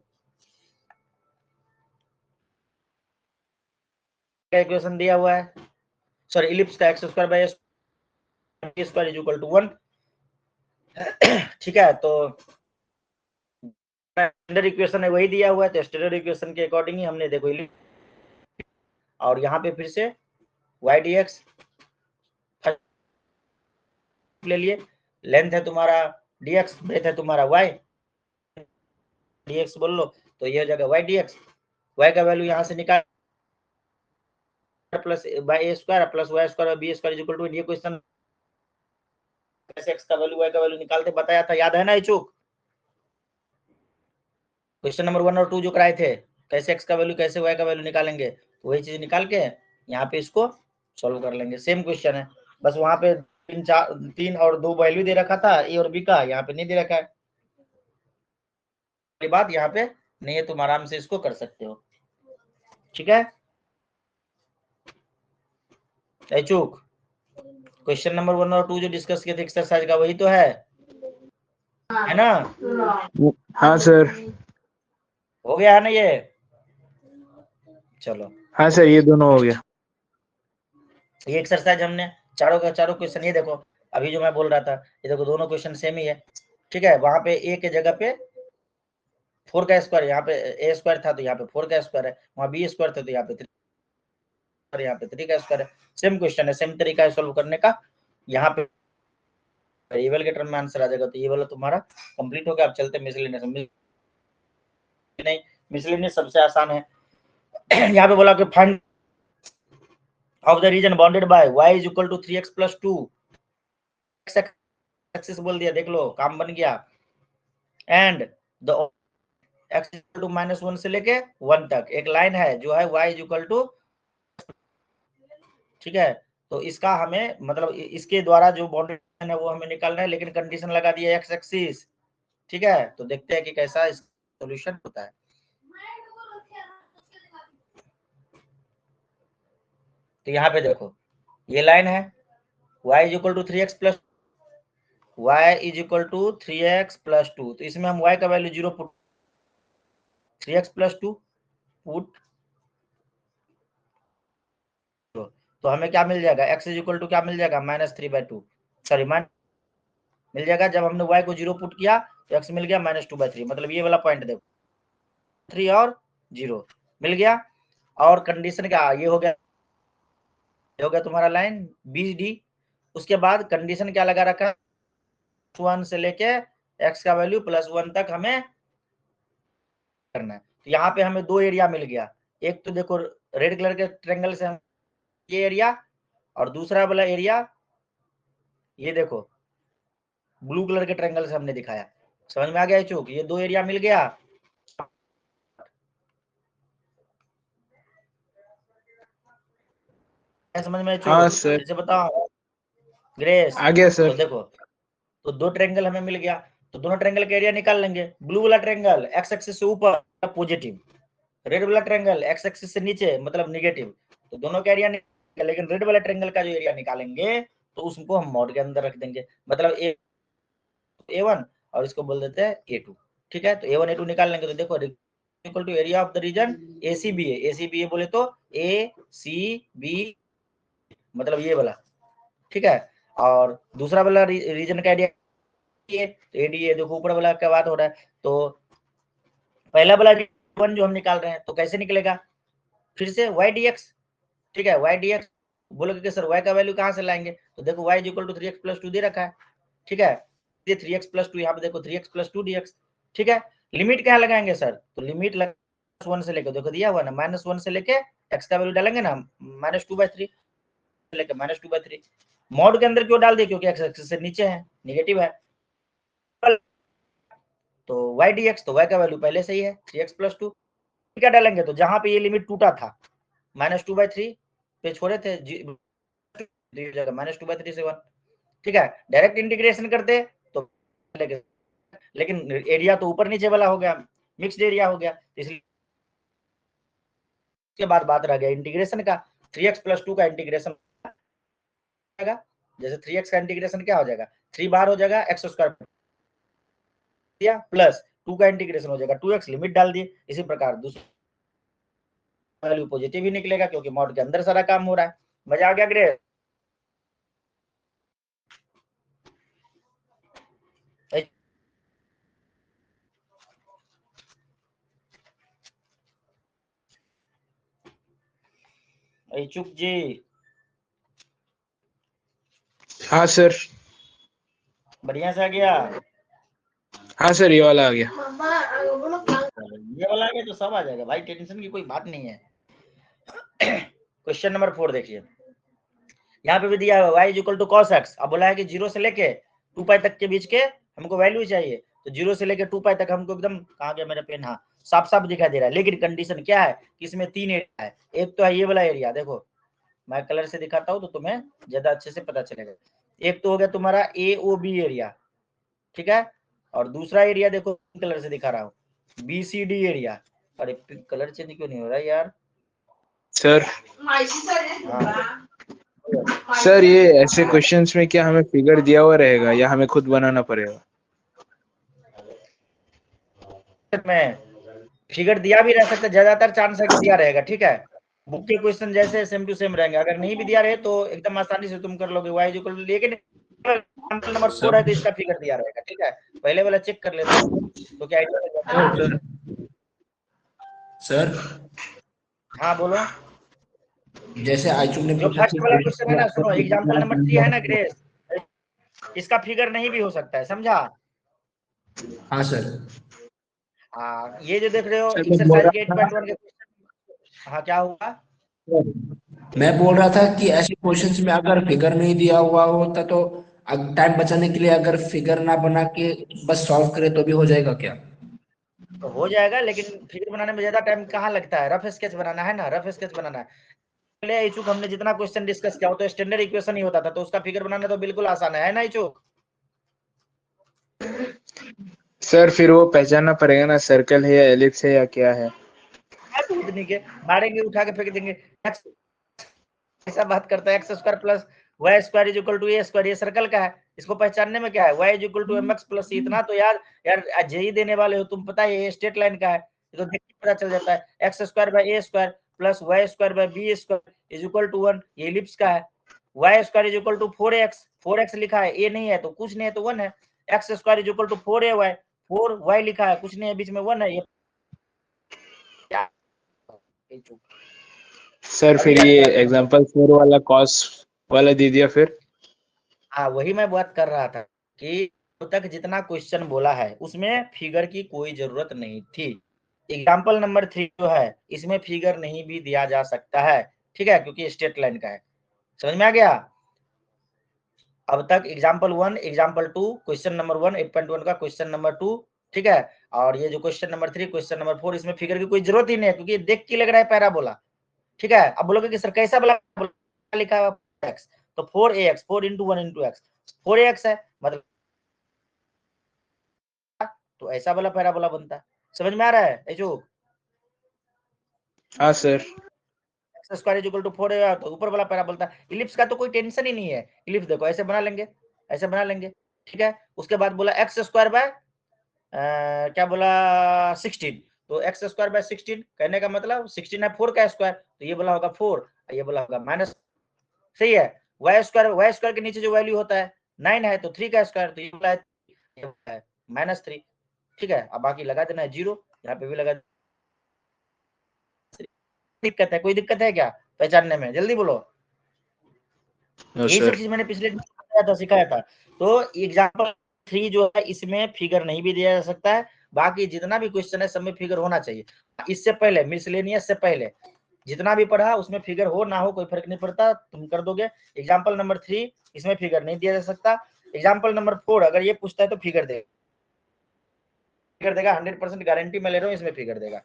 इक्वेशन दिया हुआ है, सॉरी इलिप्स का x square by square is equal to 1, ठीक है। तो स्टैंडर्ड इक्वेशन है वही दिया हुआ है, तो स्टैंडर्ड इक्वेशन के अकॉर्डिंग ही हमने देखो, और यहाँ पे फिर से y dx ले लिए, लेंथ है तुम्हारा dx, ब्रेथ है तुम्हारा y dx बोल लो, तो ये हो जाएगा y dx, y का वैल्यू यहाँ से निकाल plus by a square plus y square b square is equal to, ये क्वेश्चन कैसे x का वैल्यू y का वैल्यू निकालते बताया था, याद है ना इचुक? क्वेश्चन नंबर 1 और 2 जो कराए थे, कैसे x का वैल्यू कैसे y का वैल्यू निकालेंगे, तो वही चीज निकाल के यहाँ पे इसको सॉल्व कर लेंगे। सेम क्वेश्चन है, बस वहां पे 3 और 2 वैल्यू दे रखा था a और b का, यहाँ पे नहीं दे रखा है, बात यहाँ पे नहीं है, तुम आराम से इसको कर सकते हो, ठीक है। चूक क्वेश्चन नंबर 1 और 2 जो डिस्कस किए थे एक्सरसाइज का, वही तो है ना? हाँ सर। हो गया है ना ये? चलो हाँ सर, ये दोनों हो गया। ये एक्सरसाइज हमने चारों का चारों क्वेश्चन, ये देखो अभी जो मैं बोल रहा था, ये देखो दोनों क्वेश्चन सेम ही है, ठीक है। वहां पे a के जगह पे 4 का स्क्वायर, यहाँ पे a स्क्वायर था तो यहाँ पे 4 का स्क्वायर है, वहां b स्क्वायर था तो यहाँ पे 3, यहाँ पे 3 का स्क्वायर है। सेम क्वेश्चन है, सेम तरीका है सॉल्व करने का। यहाँ पे वेरिएबल के टर्म में आंसर आ जाएगा, तो ये वाला तुम्हारा कंप्लीट हो गया। अब चलते मिसलेनियस, नहीं मिसलेनियस सबसे आसान है। यहाँ पे बोला कि find of the region bounded by y is equal to 3x plus 2, axis बोल दिया, देख लो काम बन गया। And the x equal to -1 से लेके 1 तक एक लाइन है जो है y इज इक्वल टू, ठीक है। तो इसका हमें मतलब इसके द्वारा जो बाउंडेड है वो हमें निकालना है, लेकिन कंडीशन लगा दिया x एक्सिस, ठीक है। तो देखते हैं कि कैसा इस सॉल्यूशन होता है। तो यहाँ पे देखो ये लाइन है y is equal to 3x plus y is equal to 3x plus 2, तो इसमें हम y का value 0 put, 3x plus 2 put, तो हमें क्या मिल जाएगा, x इज इक्वल टू क्या मिल जाएगा -3/2, सॉरी मिल जाएगा। जब हमने y को 0 पुट किया तो x मिल गया -2/3, मतलब ये वाला पॉइंट देखो 3 और 0 मिल गया। और कंडीशन क्या ये हो गया तुम्हारा लाइन BD। उसके बाद कंडीशन क्या लगा रखा है, 1 से लेके x का वैल्यू +1 तक हमें करना है। तो यहाँ पे हमें 2 एरिया मिल गया, एक तो देखो रेड कलर के ट्रायंगल से हम ये एरिया, और दूसरा वाला एरिया ये देखो ब्लू कलर के ट्रायंगल से हमने दिखाया। समझ में आ गया चूक? ये 2 एरिया मिल गया। समझ में हाँ चूक? सर, जैसे बताओ ग्रेस। आ गया तो सर। देखो तो 2 ट्रायंगल हमें मिल गया, तो दोनों ट्रायंगल का एरिया निकाल लेंगे। ब्लू वाला ट्रायंगल x एक्सिस से ऊपर पॉजिटिव, रेड वाला ट्रायंगल x एक्सिस से नीचे मतलब नेगेटिव, तो दोनों का एरिया निकाल, लेकिन रेड वाला ट्रायंगल का जो एरिया निकालेंगे तो उसको हम मॉड के अंदर रख देंगे, मतलब A1 और इसको बोल देते हैं A2, ठीक है। तो A1 A2 निकाल लेंगे, तो देखो equal to area of the region ACBA, ACBA बोले तो ACB मतलब ये वाला, ठीक है। और दूसरा वाला रीजन का एरिया ADA, देखो ऊपर वाला क्या बात हो रहा है, तो पहला वाला वन जो हम निकाल रहे हैं, तो कैसे निकलेगा, फिर से y dx, ठीक है, y dx बोलोगे कि सर y का वैल्यू कहाँ से लाएंगे, तो देखो y equal to 3x plus 2 दे रखा है, ठीक है, ये 3x प्लस 2, यहाँ पे देखो 3x प्लस 2 dx, ठीक है। लिमिट क्या लगाएंगे सर, तो लिमिट -1 से लेकर, देखो दिया हुआ ना -1 से लेके x का वैल्यू डालेंगे ना -2/3 लेके -2/3। मॉड के अंदर क्यों डाल दिए, क्योंकि x एक्सिस से नीचे है, नेगेटिव है, तो y dx, तो y का वैल्यू पहले से ही है 3x प्लस 2, क्या डालेंगे, तो जहां पे ये लिमिट टूटा था -2/3 पे छोड़े थे जगह -2/3 से 1, ठीक है, डायरेक्ट इंटीग्रेशन करते तो लेकिन एरिया तो ऊपर नीचे वाला हो गया, मिक्स्ड एरिया हो गया, इसलिए के बाद बात रह गया इंटीग्रेशन का, 3x प्लस 2 का इंटीग्रेशन जाएगा, जैसे 3x का इंटीग्रेशन क्या हो जाएगा, 3 बार हो जाएगा x स्क्वायर दिया प्लस 2 का इंटीग्रेशन हो जाएगा 2x, लिमिट डाल दिए, इसी प्रकार दूसरा वैल्यू पॉजिटिव ही निकलेगा क्योंकि मॉड के अंदर सारा काम हो रहा है। मजा आ गया ग्रेस, इच्छुक जी? हाँ सर। बढ़िया से आ गया? हाँ सर, ये वाला आ गया। ये वाला आ गया तो सब आ जाएगा भाई, टेंशन की कोई बात नहीं है। क्वेश्चन नंबर 4 देखिए, यहाँ पे भी दिया है y equal to cos x, अब बोला है कि 0 से लेके 2 पाई तक के बीच के हमको वैल्यू चाहिए, तो 0 से लेके 2 पाई तक हमको एकदम, कहाँ गया मेरा पेन, हाँ साफ साफ दिखाई दे रहा है, लेकिन कंडीशन क्या है कि इसमें 3 एरिया है, एक तो है ये वाला एरिया, देखो मैं कलर से दिखाता हूँ तो तुम्हें ज्यादा अच्छे से पता चलेगा, एक तो हो गया तुम्हारा AOB एरिया, ठीक है, और दूसरा एरिया देखो कलर से दिखा रहा हूँ BCD एरिया, अरे कलर चेंज क्यों नहीं हो रहा है यार सर हाँ। सर, ये ऐसे क्वेश्चंस में क्या हमें फिगर दिया हुआ रहेगा या हमें खुद बनाना पड़ेगा? में फिगर दिया भी रह सकता है, ज्यादातर चांस है कि दिया रहेगा, ठीक है, बुक के क्वेश्चन जैसे सेम टू सेम रहेंगे, अगर नहीं भी दिया रहे तो एकदम आसानी से तुम कर लोगे y इक्वल, लेकिन एग्जांपल नंबर 4 है तो इसका फिगर दिया रहेगा, ठीक है, पहले वाला चेक कर लेते हैं तो क्या आइडिया। सर हाँ बोलो, जैसे आइचुक ने जो पूछा फर्स्ट कि वाला क्वेश्चन है ना, सुनो क्वेश्चन एग्जांपल नंबर 3 है ना ग्रेस, इसका फिगर नहीं भी हो सकता है, समझा? हाँ सर। हाँ ये जो देख रहे हो सर मैं बोल एक्सरसाइज के रहा था 8.1 के क्वेश्चन, हाँ क्या हुआ, मैं बोल रहा था कि ऐसे क्वेश्चंस में अगर फिगर नहीं दिया हुआ होता तो टाइम बचाने के लिए अगर फिगर ना बना के बस सॉल्व करे तो भी हो जाएगा क्या? तो हो जाएगा, लेकिन फिगर बनाने में ज्यादा टाइम कहाँ लगता है, रफ स्केच बनाना है ना, रफ स्केच बनाना है, पहले इचुक हमने जितना क्वेश्चन डिस्कस किया वो तो स्टैंडर्ड इक्वेशन ही होता था, तो उसका फिगर बनाना तो बिल्कुल आसान है ना इचुक? सर, फिर वो पहचानना पड़ेगा ना, सर्कल है या एलिप्स है या क्या है। कूदने के मारेंगे, उठा के फेंक देंगे, ऐसा बात करता है x square plus Y square is equal to a square, ये सर्कल का है, इसको पहचानने में क्या है, y is equal to mx plus c, इतना तो यार यार जेई देने वाले हो तुम, पता है ये स्ट्रेट लाइन का है, तो देख के पता चल जाता है, x square by a square plus Y square by b square is equal to 1, ये एलिप्स का है, y square is equal to 4x, 4x लिखा है, ए नहीं है तो कुछ नहीं है तो 1 है, x square is equal to 4ay, 4y लिखा है कुछ नहीं है बीच में 1 है, ये क्या सर फिर ये एग्जांपल 4 वाला कॉस वाला दे दिया फिर। हाँ वही मैं बात कर रहा था कि अब तक जितना क्वेश्चन बोला है उसमें फिगर की कोई जरूरत नहीं थी, एग्जाम्पल नंबर 3 जो है इसमें फिगर नहीं भी दिया जा सकता है, ठीक है, क्योंकि स्ट्रेट लाइन का है, समझ में आ गया? अब तक एग्जाम्पल 1, एग्जाम्पल 2, क्वेश्चन नंबर 1 8.1 का क्वेश्चन नंबर 2, ठीक है, और ये जो क्वेश्चन नंबर 3, क्वेश्चन नंबर 4, इसमें फिगर की कोई जरूरत ही नहीं है क्योंकि देख के लग रहा है पैराबोला, ठीक है। अब बोलोगे कि सर कैसा बोला लिखा है x, तो 4ax 4 into 1 into x 4ax है, मतलब तो ऐसा वाला पैराबोला बनता है, समझ में आ रहा है जो हाँ sir. x square is equal to 4 है तो ऊपर वाला पैराबोला बनता है, इलिप्स का तो कोई टेंशन ही नहीं है, इलिप्स देखो ऐसे बना लेंगे, ऐसे बना लेंगे, ठीक है, उसके बाद बोला एक्स स्क्वायर बाय क्या बोला 16, तो एक्स स्क्वायर बाय 16 कहने का मतलब 16 है 4 का स्क्वायर, तो ये बोला होगा 4, ये बोला होगा माइनस, सही है, वाई स्क्वायर के नीचे जो वैल्यू होता है 9 है तो 3 का स्क्वायर, तो ये बोला है -3, ठीक है, अब बाकी लगा देना है 0, यहाँ पे भी लगा दिक्कत है? कोई दिक्कत है क्या पहचानने में? जल्दी बोलो। नो यही सब सर। चीज मैंने पिछले दिन बताया था, सिखाया था। तो एग्जाम्पल 3 जो है इसमें फिगर नहीं भी दिया जा सकता है, बाकी जितना भी क्वेश्चन है सब में फिगर होना चाहिए। इससे पहले मिसलेनियस से पहले जितना भी पढ़ा उसमें फिगर हो ना हो कोई फर्क नहीं पड़ता, तुम कर दोगे। एग्जाम्पल नंबर 3 इसमें फिगर नहीं दिया जा सकता। एग्जाम्पल नंबर 4 अगर ये पूछता है तो फिगर देगा 100% गारंटी मैं ले रहा हूँ, इसमें फिगर देगा।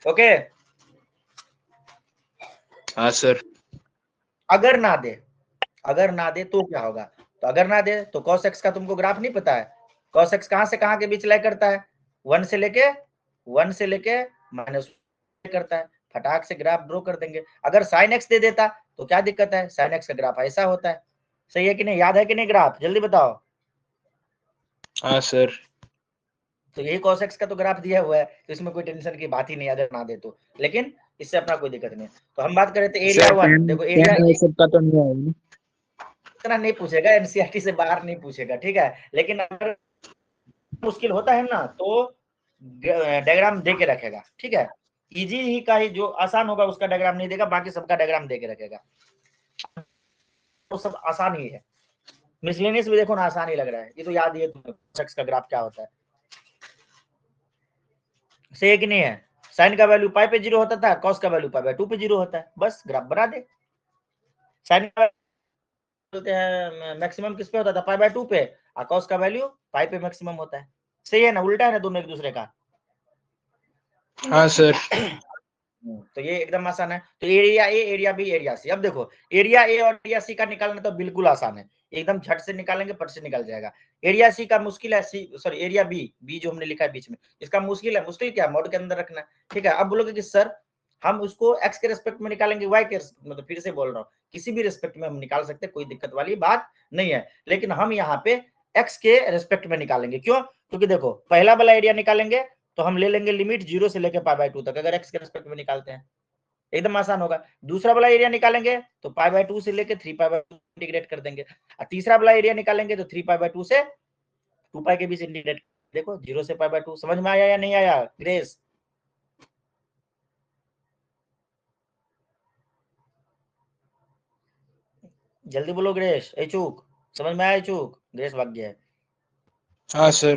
ओके। हाँ सर। अगर ना दे तो क्या होगा? तो अगर ना दे तो cos x का तुमको ग्राफ नहीं पता है? cos x कहां से कहां के बीच लाई करता है? 1 से लेके माइनस करता है। फटाक से ग्राफ ड्रॉ कर देंगे। अगर sin x दे देता तो क्या दिक्कत है? sin x का ग्राफ ऐसा होता है। सही है कि नहीं? याद है कि नहीं ग्राफ? जल्दी बताओ। हाँ सर। तो यही cos x का तो ग्राफ दिया हुआ है, तो इसमें कोई टेंशन की बात ही नहीं अगर ना दे तो। लेकिन इससे अपना कोई दिक्कत नहीं है। तो हम बात कर रहे थे एरिया सर 1। 10 देखो एरिया 10 सबका तो नहीं आएगा ना? इतना नहीं पूछेगा, एनसीईआरटी से बाहर नहीं पूछेगा, ठीक है। लेकिन अगर मुश्किल होता है ना तो डायग्राम दे के रखेगा, ठीक है। इजी ही का ही जो आसान होगा उसका डायग्राम नहीं देगा, बाकी सबका डायग्राम दे के रखेगा। तो सब आसान ही है। मिसलेनियस भी देखो ना आसान ही लग रहा है, ये तो याद ही है तुम्हें शख्स का ग्राफ क्या होता है। सही कि नहीं है? साइन का वैल्यू पाई पे 0 होता था, कॉस का वैल्यू पाई बाय 2 पे 0 होता है, बस ग्राफ बना दे। साइन का बोलते हैं मैक्सिमम किस पे होता था? पाई बाय 2 पे, और कॉस का वैल्यू पाई पे मैक्सिमम होता है। सही है ना? उल्टा है ना दोनों एक दूसरे का। हाँ सर। तो ये एकदम आसान है। तो area A, area B, area C. अब देखो एरिया ए और एरिया सी का निकालना तो बिल्कुल आसान है, एकदम झट से निकालेंगे, पट से निकल जाएगा। एरिया सी का मुश्किल है, सी सॉरी एरिया बी जो हमने लिखा है बीच में, इसका मुश्किल है। मुश्किल क्या? मोड के अंदर रखना है, ठीक है। अब बोलोगे कि सर हम उसको एक्स के रेस्पेक्ट में निकालेंगे, वाई के मतलब फिर से बोल रहा हूँ, किसी भी रेस्पेक्ट में हम निकाल सकते हैं, कोई दिक्कत वाली बात नहीं है। लेकिन हम यहाँ पे एक्स के रेस्पेक्ट में निकालेंगे। क्यों? क्योंकि देखो पहला वाला एरिया निकालेंगे तो हम ले लेंगे लिमिट 0 से लेकर पाई बाय 2 तक, अगर एक्स के रेस्पेक्ट में निकालते हैं एकदम आसान होगा। दूसरा वाला एरिया निकालेंगे तो पाई बाय 2 से लेकर 3 पाई बाय 2 इंटीग्रेट कर देंगे, और तीसरा वाला एरिया निकालेंगे तो 3 पाई बाय 2 से 2 पाई के बीच इंटीग्रेट। देखो 0 से पाई बाय 2 समझ में आया या नहीं आया ग्रेस? जल्दी बोलो ग्रेस। चूक समझ में आया? चूक ग्रेस भाग गया है। हाँ सर।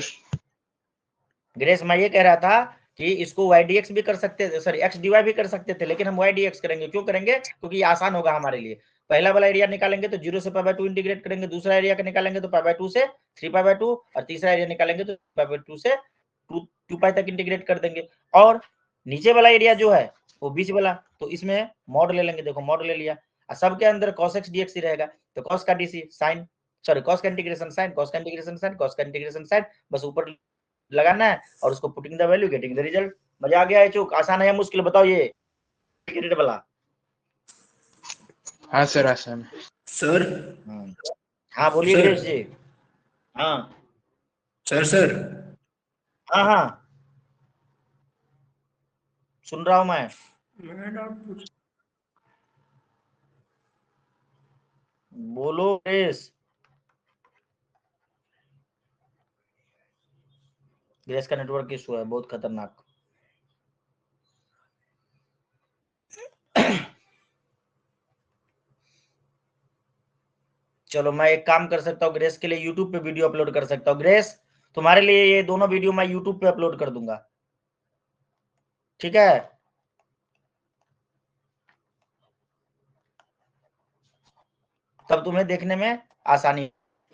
ग्रेस मैं ये कह रहा था कि इसको वाई डी एक्स भी कर सकते थे, सॉरी एक्स डी वाई भी कर सकते थे, लेकिन हम वाई डी एक्स करेंगे। क्यों करेंगे? क्योंकि ये आसान होगा हमारे लिए। पहला वाला एरिया निकालेंगे तो 0 से पाई बाय 2 इंटीग्रेट करेंगे, दूसरा एरिया का निकालेंगे तो पाई बाय 2 से 3 पाई बाय 2, और तीसरा एरिया निकालेंगे तो पाई बाय 2 से 2 पाई तक इंटीग्रेट कर देंगे। और नीचे वाला एरिया जो है वो बीच वाला, तो इसमें मॉड ले लेंगे। देखो मॉड ले लिया, और सबके अंदर cos x dx ही रहेगा, तो cos का dc साइन, सॉरी cos का इंटीग्रेशन साइन, cos का इंटीग्रेशन साइन, cos का इंटीग्रेशन साइन, बस ऊपर लगाना है और उसको putting the value getting the result. मजा आ गया है चूक? आसान है या मुश्किल बताओ ये क्रिकेट वाला? हाँ सर आसान है। सर। हाँ बोलिए सर। गिरीश जी। हाँ सर। हाँ हाँ सुन रहा हूँ मैं। मैं डाउट पूछ। बोलो गिरीश। गिरीश का नेटवर्क इशू है बहुत खतरनाक। चलो मैं एक काम कर सकता हूँ, ग्रेस के लिए यूट्यूब पे वीडियो अपलोड कर सकता हूँ। ग्रेस तुम्हारे लिए ये दोनों वीडियो मैं यूट्यूब पे अपलोड कर दूंगा, ठीक है। तब तुम्हें देखने में आसानी,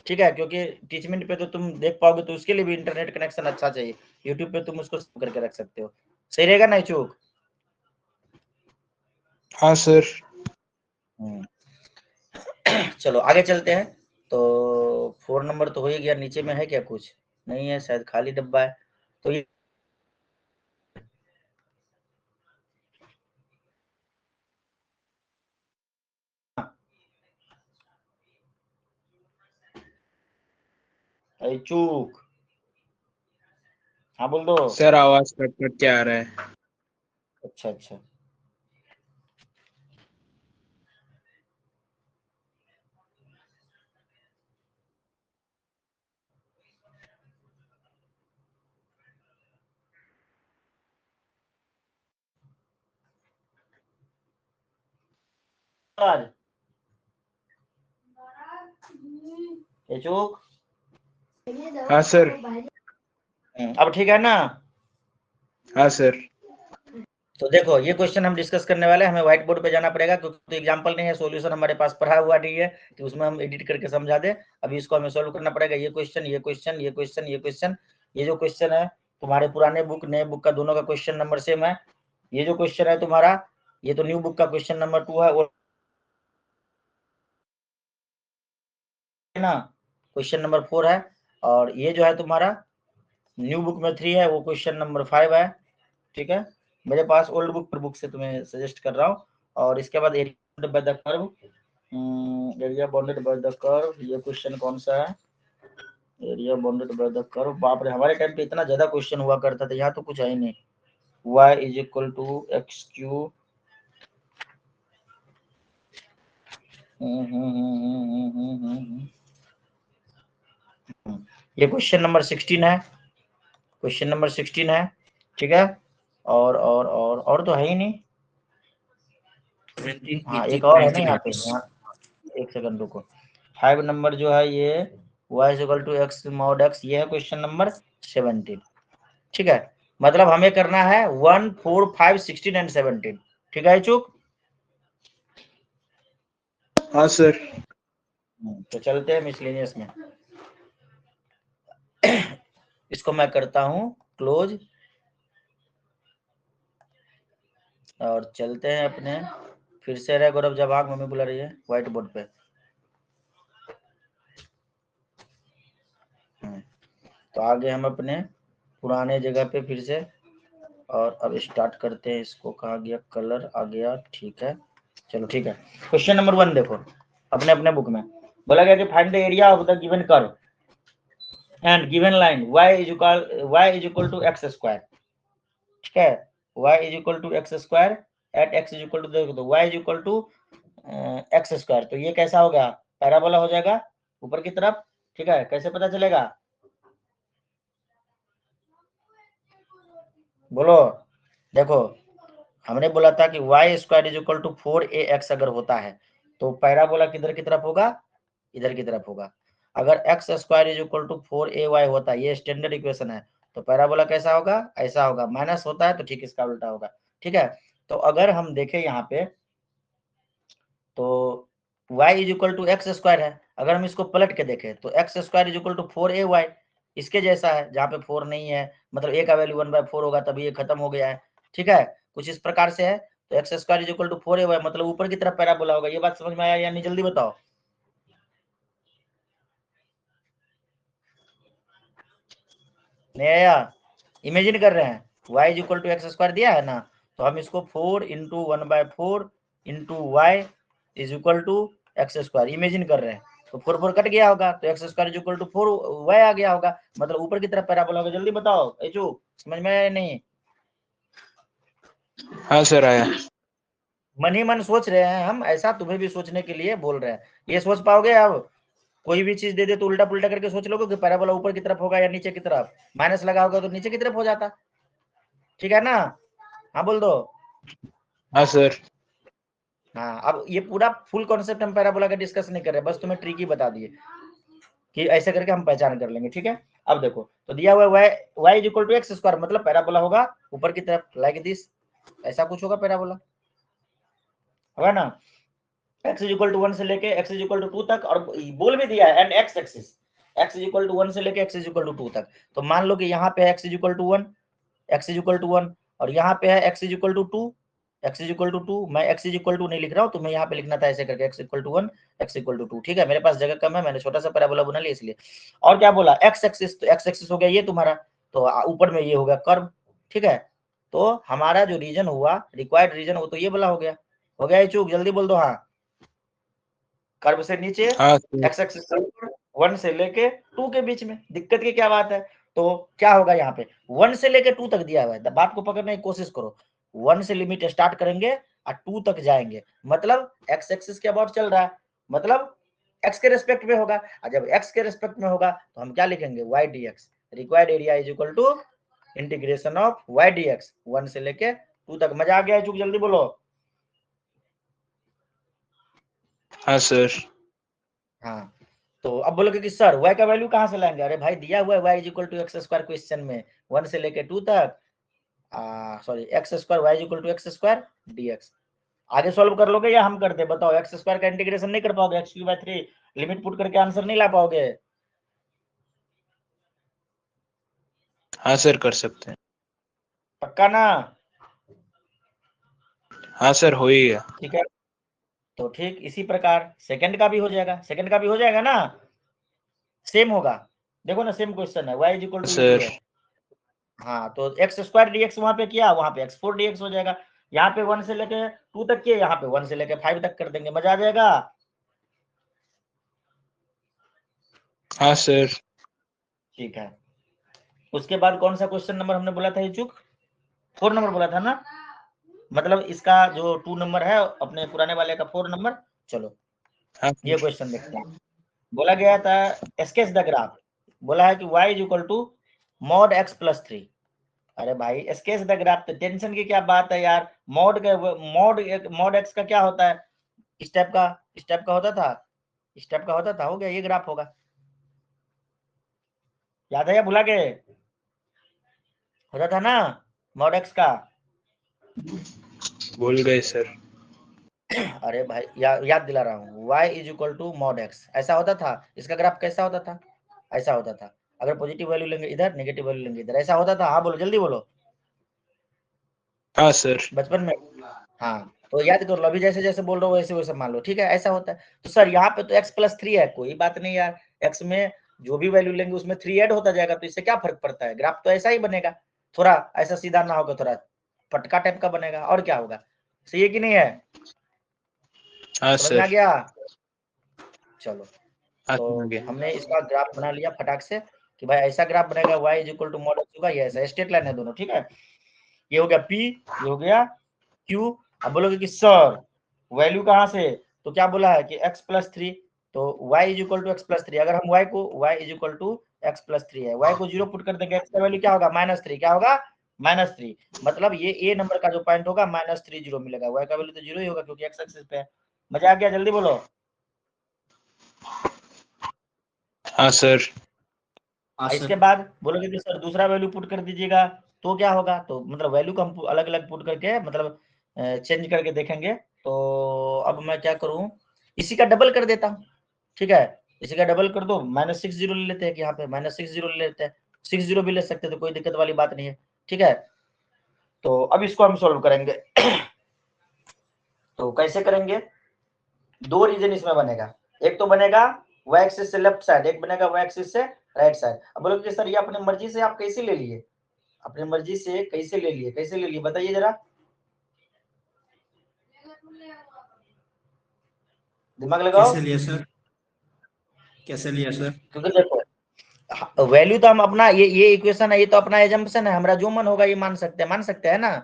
ठीक है। क्योंकि टीचमेंट पे तो तुम देख पाओगे, तो उसके लिए भी इंटरनेट कनेक्शन अच्छा चाहिए। यूट्यूब पे तुम उसको सेव करके रख सकते हो। सही रहेगा ना चूक? हाँ सर। चलो आगे चलते हैं। तो 4 नंबर तो हो ही गया। नीचे में है क्या कुछ? नहीं है शायद, खाली डब्बा है। तो ये चूक, हाँ बोल दो। सर आवाज कट कट के आ रहा है। अच्छा अच्छा आज चूक? हाँ सर। अब ठीक है ना? हाँ सर। तो देखो ये क्वेश्चन हम डिस्कस करने वाले हैं, हमें व्हाइट बोर्ड पे जाना पड़ेगा क्योंकि एग्जांपल नहीं है, सॉल्यूशन हमारे पास पढ़ा हुआ नहीं है कि उसमें हम एडिट करके समझा दे। अभी इसको हमें सॉल्व करना पड़ेगा। ये क्वेश्चन, ये क्वेश्चन, ये क्वेश्चन, ये क्वेश्चन, ये जो क्वेश्चन है तुम्हारे पुराने बुक नए बुक का दोनों का क्वेश्चन नंबर सेम है। ये जो क्वेश्चन है तुम्हारा, ये तो न्यू बुक का क्वेश्चन नंबर 2 है, वो ना क्वेश्चन नंबर 4 है। और ये जो है तुम्हारा न्यू बुक में 3 है, वो क्वेश्चन नंबर 5 है। ठीक है, मेरे पास ओल्ड बुक पर बुक से तुम्हें सजेस्ट कर रहा हूँ। और इसके बाद area bye the curve, area bounded by the curve, ये क्वेश्चन कौन सा है? Area bounded by the curve. बाप रे, हमारे टाइम पे इतना ज्यादा क्वेश्चन हुआ करता था, यहाँ तो कुछ है ही नहीं। y is equal to x q, ये क्वेश्चन नंबर 16 है, क्वेश्चन नंबर 16 है। ठीक है, और तो है ही नहीं। हाँ एक और है ना यहाँ पे, यहाँ एक सेकंड रुको। 5 नंबर जो है ये y is equal to x mod x, ये है क्वेश्चन नंबर 17। ठीक है, मतलब हमें करना है 1, 4, 5, 16 एंड 17। ठीक है चुक? हाँ सर। तो चलते हैं मिसलेनियस में। इसको मैं करता हूँ क्लोज और चलते हैं अपने, फिर से रहे गौरव जवाब, मम्मी बुला रही है व्हाइट बोर्ड पे। तो आगे हम अपने पुराने जगह पे फिर से, और अब स्टार्ट करते हैं। इसको कहा गया कलर आ गया, ठीक है चलो ठीक है। क्वेश्चन नंबर 1 देखो अपने अपने बुक में, बोला गया कि find the area of the given curve and given line y is equal to x square. ठीक है, y is equal to x square at x is equal to, देखो तो y is equal to x square, तो ये कैसा हो गया? Parabola हो जाएगा ऊपर की तरफ। ठीक है, कैसे पता चलेगा? बोलो। देखो हमने बोला था कि y square is equal to 4ax अगर होता है तो पैराबोला किधर की तरफ होगा? इधर की तरफ होगा। अगर x square is equal to 4ay होता है, ये स्टैंडर्ड इक्वेशन है, तो पैराबोला कैसा होगा? ऐसा होगा। माइनस होता है तो ठीक इसका उल्टा होगा। ठीक है, तो अगर हम देखें यहाँ पे तो y is equal to x square है, अगर हम इसको पलट के देखें तो x square is equal to 4ay, इसके जैसा है जहाँ पे 4 नहीं है, मतलब a का वैल्यू 1/4 होगा तभी ये खत्म हो गया है। ठीक है, कुछ इस प्रकार से है। तो x square is equal to 4ay मतलब ऊपर की तरफ पैराबोला होगा। ये बात समझ में आया या नहीं? जल्दी बताओ। नहीं आया? इमेजिन कर रहे हैं, y is equal to x square दिया है ना, तो हम इसको 4 into 1/4 into y is equal to x square imagine कर रहे हैं। तो 4 कट गया होगा तो x square is equal to 4y आ गया होगा, मतलब ऊपर की तरफ पैराबोला होगा। जल्दी बताओ एचू, समझ में आया नहीं? हाँ सर आया। मन ही मन सोच रहे हैं हम, ऐसा तुम्हें भी सोचने के लिए बोल रहे हैं। ये सोच पाओगे? अब कोई भी चीज दे दे तो उल्टा पुल्टा करके सोच लोगे कि पैराबोला ऊपर की तरफ होगा या नीचे की तरफ? माइनस लगा होगा तो नीचे की तरफ हो जाता। ठीक है ना? हाँ बोल दो। हाँ सर। हाँ, अब ये पूरा फुल कॉन्सेप्ट हम पैराबोला का डिस्कस नहीं कर रहे, बस तुम्हें ट्रिक ही बता दिए कि ऐसे करके हम पहचान कर लेंगे। ठीक है, अब देखो तो दिया हुआ है y is equal to x square, मतलब पैराबोला होगा ऊपर की तरफ लाइक दिस, ऐसा कुछ होगा पैराबोला, होगा ना? x इज इक्वल टू 1 से लेके x इज इक्वल टू 2 तक, और बोल भी दिया है and x axis x is equal to 1 से लेके x इज इक्वल टू 2 तक। तो मान लो कि यहाँ पे x is equal to 1, x is equal to 1, और यहाँ पे है x is equal to 2, x is equal to 2। मैं x इज इक्वल टू नहीं लिख रहा हूँ, तुम्हें यहाँ पे लिखना था ऐसे करके x equal to 1, x equal to 2। ठीक है, मेरे पास जगह कम है, मैंने छोटा सा पैराबोला बना लिया इसलिए। और क्या बोला? x एक्सिस, तो x एक्सिस हो गया ये तुम्हारा, तो ऊपर में ये हो गया कर्व। ठीक है, तो हमारा जो रीजन हुआ, रिक्वायर्ड रीजन, वो तो ये वाला हो गया। हो गया ये चूक? जल्दी बोल दो हाँ। कर्व से नीचे हाँ x एक्सिस 1 से लेके 2 के बीच में, दिक्कत की क्या बात है? तो क्या होगा यहाँ पे? 1 से लेके 2 तक दिया हुआ है, बात को पकड़ने की कोशिश करो। 1 से लिमिट स्टार्ट करेंगे और 2 तक जाएंगे, मतलब x एक्सिस के अबाउट चल रहा है, मतलब x के रेस्पेक्ट में होगा। और जब x के रेस्पेक्ट में होगा तो हम क्या लिखेंगे? y dx, required area is equal to integration of y dx 1 से लेके 2 तक। मजा आ गया है चूक? जल्दी बोलो। हाँ सर। हाँ, तो अब बोलोगे कि सर y का वैल्यू कहाँ से लाएंगे? अरे भाई दिया हुआ है y is equal to x square question में 1 से लेके 2 तक, sorry x square y is equal to x square dx। आगे सॉल्व कर लोगे या हम कर दे? बताओ, एक्स स्क्वायर का इंटीग्रेशन नहीं कर पाओगे? X cube by 3 limit put करके आंसर नहीं ला पाओगे? हाँ सर, कर सकते हैं। पक्का ना? हाँ सर, हो ही गया। ठीक है, तो ठीक इसी प्रकार सेकंड का भी हो जाएगा, सेकंड का भी हो जाएगा ना, सेम होगा। देखो ना, सेम क्वेश्चन है, y is equal to sir. है। हाँ, तो एक्स स्क्वायर डीएक्स वहां पे किया, वहां पे x4 dx हो जाएगा। यहाँ पे 1 से लेके 2 तक किए, यहाँ पे 1 से लेके 5 तक कर देंगे, मजा आ जाएगा। हाँ सर। ठीक है, उसके बाद कौन सा क्वेश्चन नंबर हमने बोला था? इचुक 4 नंबर बोला था ना, मतलब इसका जो 2 नंबर है अपने पुराने वाले का 4 नंबर। चलो हाँ ये क्वेश्चन देखते हैं। बोला गया था स्केच द ग्राफ, बोला है कि y is equal to mod x plus 3। अरे भाई स्केच द ग्राफ, तो टेंशन की क्या बात है यार? मॉड x का क्या होता है? स्टेप का होता था, स्टेप का होता था, हो गया, ये ग्राफ होगा। याद है या भुला गए? होता था ना मॉड x का। भूल गए सर। अरे भाई याद दिला रहा हूँ, y is equal to mod x ऐसा होता था। इसका ग्राफ कैसा होता था? ऐसा होता था। अगर पॉजिटिव वैल्यू लेंगे इधर, नेगेटिव वैल्यू लेंगे इधर, ऐसा होता था। हाँ बोलो, जल्दी बोलो। हाँ सर। बचपन में। हाँ, तो याद कर लो, अभी जैसे जैसे बोल रहा हूँ वैसे वैसे मान लो, ठीक है? ऐसा होता है। तो सर यहाँ पे तो x प्लस 3 है, कोई बात नहीं यार, x में जो भी वैल्यू लेंगे उसमें 3 ऐड होता जाएगा, तो इससे क्या फर्क पड़ता है? ग्राफ तो ऐसा ही बनेगा, थोड़ा ऐसा सीधा ना होगा, थोड़ा पटका टाइप का बनेगा, और क्या होगा? सही है कि नहीं है? हाँ समझ में आ सर। गया? चलो, हाँ, तो समझ गया। हमने इसका ग्राफ बना लिया फटाक से कि भाई ऐसा ग्राफ बनेगा, y is equal to mod x होगा, ये ऐसा स्ट्रेट लाइन है दोनों, ठीक है? ये हो गया p, ये हो गया q। अब बोलोगे कि सर वैल्यू कहाँ से? तो क्या बोला है कि x प्लस 3, तो y is equal to x plus 3। अगर हम y is equal to x plus 3 है, y को 0 पुट कर देंगे, x का वैल्यू क्या होगा? -3। क्या होगा? -3। मतलब ये a नंबर का जो पॉइंट होगा -3 0 मिलेगा, y का वैल्यू तो 0 ही होगा क्योंकि x एक्सिस पे है। मजा आ गया? जल्दी बोलो। हाँ सर। इसके बाद बोलोगे कि सर दूसरा वैल्यू पुट कर दीजिएगा, तो क्या होगा? तो मतलब वैल्यू को हम अलग अलग पुट करके, मतलब चेंज करके देखेंगे। तो अब मैं क्या करूं, इसी का डबल कर देता हूं, ठीक है? इसी का डबल कर दो, -6 0 ले लेते हैं कि यहाँ पे -6 0 ले लेते हैं, 6 0 भी ले सकते हैं, तो कोई दिक्कत वाली बात नहीं है, ठीक है? तो अब इसको हम सोल्व करेंगे। तो कैसे करेंगे? दो रीजन इसमें बनेगा, एक तो बनेगा y एक्सिस से लेफ्ट साइड, एक बनेगा y एक्सिस से राइट साइड। अब बोलोगे सर ये अपनी मर्जी से आप कैसे ले लिए? अपनी मर्जी से कैसे ले लिए, कैसे ले लिए बताइए जरा, दिमाग लगाओ। कैसे लिया सर? कैसे लिया सर? क्योंकि देखो वैल्यू तो हम अपना ये इक्वेशन है, ये तो अपना एजम्पशन है, हमारा जो मन होगा ये मान सकते हैं ना,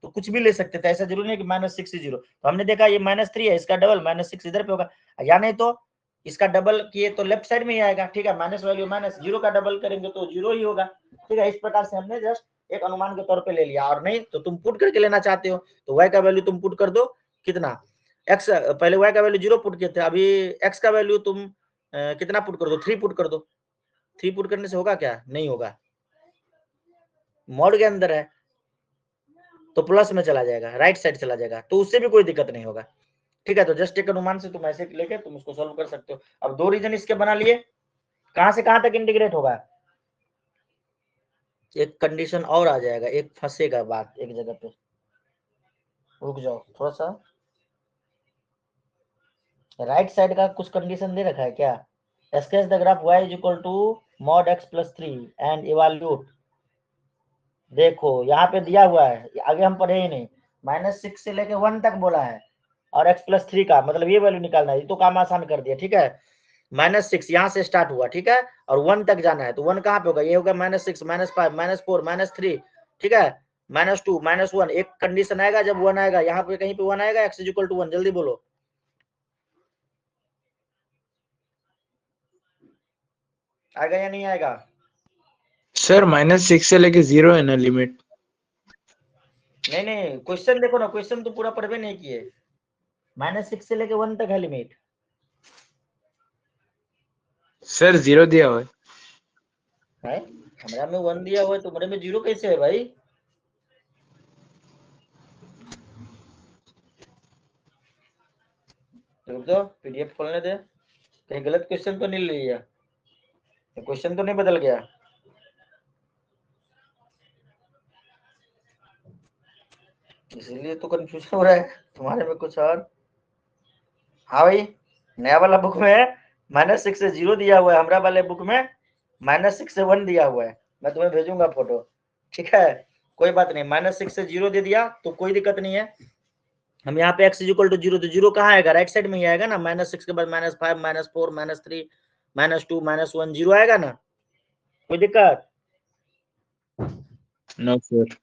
तो कुछ भी ले सकते थे, ऐसा जरूरी नहीं कि -6 0। तो हमने देखा ये -3 है, इसका डबल -6 इधर पे होगा, या नहीं तो इसका डबल किए तो लेफ्ट साइड में ही आएगा, ठीक है? माइनस वैल्यू -0 का डबल करेंगे तो 0 ही होगा, ठीक है? इस प्रकार से हमने जस्ट एक अनुमान के तौर पे ले लिया। और नहीं तो तुम पुट करके लेना चाहते हो तो y का वैल्यू तुम पुट कर दो, कितना? x, पहले y का वैल्यू 0 पुट किए थे, अभी x का वैल्यू तुम कितना पुट कर दो? 3 पुट कर दो। 3 पुट करने से होगा क्या? नहीं होगा, मॉड के अंदर है तो प्लस में चला जाएगा, राइट साइड चला जाएगा, तो उससे भी कोई दिक्कत नहीं होगा, ठीक है? तो जस्ट एक अनुमान से तुम ऐसे लेके तुम उसको सॉल्व कर सकते हो। अब दो रीजन इसके बना लिए, कहां से कहां तक इंटीग्रेट होगा? एक कंडीशन और आ जाएगा, एक फंसेगा बात एक जगह पे, रुक जाओ थोड़ा सा। राइट साइड का कुछ कंडीशन दे रखा है क्या? Sketch the graph y is equal to mod x plus 3 and evaluate. देखो यहाँ पे दिया हुआ है, आगे हम पढ़े ही नहीं, -6 से लेके 1 तक बोला है, और x प्लस 3 का मतलब ये वैल्यू निकालना है, ये तो काम आसान कर दिया, ठीक है? -6 यहाँ से स्टार्ट हुआ, ठीक है? और 1 तक जाना है, तो 1 कहाँ पे होगा? ये होगा -6 -5 -4 -3, ठीक है? -2 -1, एक कंडीशन आएगा जब 1 आएगा, यहाँ पे कहीं पे 1 आएगा, x इज इक्वल टू 1। जल्दी बोलो, आएगा या नहीं आएगा? सर -6 से लेके 0 है ना लिमिट? नहीं क्वेश्चन देखो ना, क्वेश्चन तो पूरा पढ़वे नहीं किए, -6 से लेके 1 तक है लिमिट, सर 0 दिया हुआ है। हमारा में 1 दिया हुआ है, तुम्हारे में 0 कैसे है भाई? रुक जाओ, पीडीएफ खोलने दे, कहीं गलत क्वेश्चन तो नहीं ले लिया, क्वेश्चन तो नहीं बदल गया? इसीलिए तो कंफ्यूजन हो रहा है तुम्हारे में कुछ और। हाँ भाई, नया वाला बुक में -6 से 0 दिया हुआ है, हमारा वाले बुक में -6 से 1 दिया हुआ है। मैं तुम्हें भेजूंगा फोटो, ठीक है? कोई बात नहीं, -6 से 0 दे दिया तो कोई दिक्कत नहीं है। हम यहाँ पे x = 0, तो 0 कहाँ आएगा? राइट साइड में ही आएगा ना। -6 के बाद -5, -4, -3, -2, -1, 0 आएगा ना। कोई दिक्कत? No sir.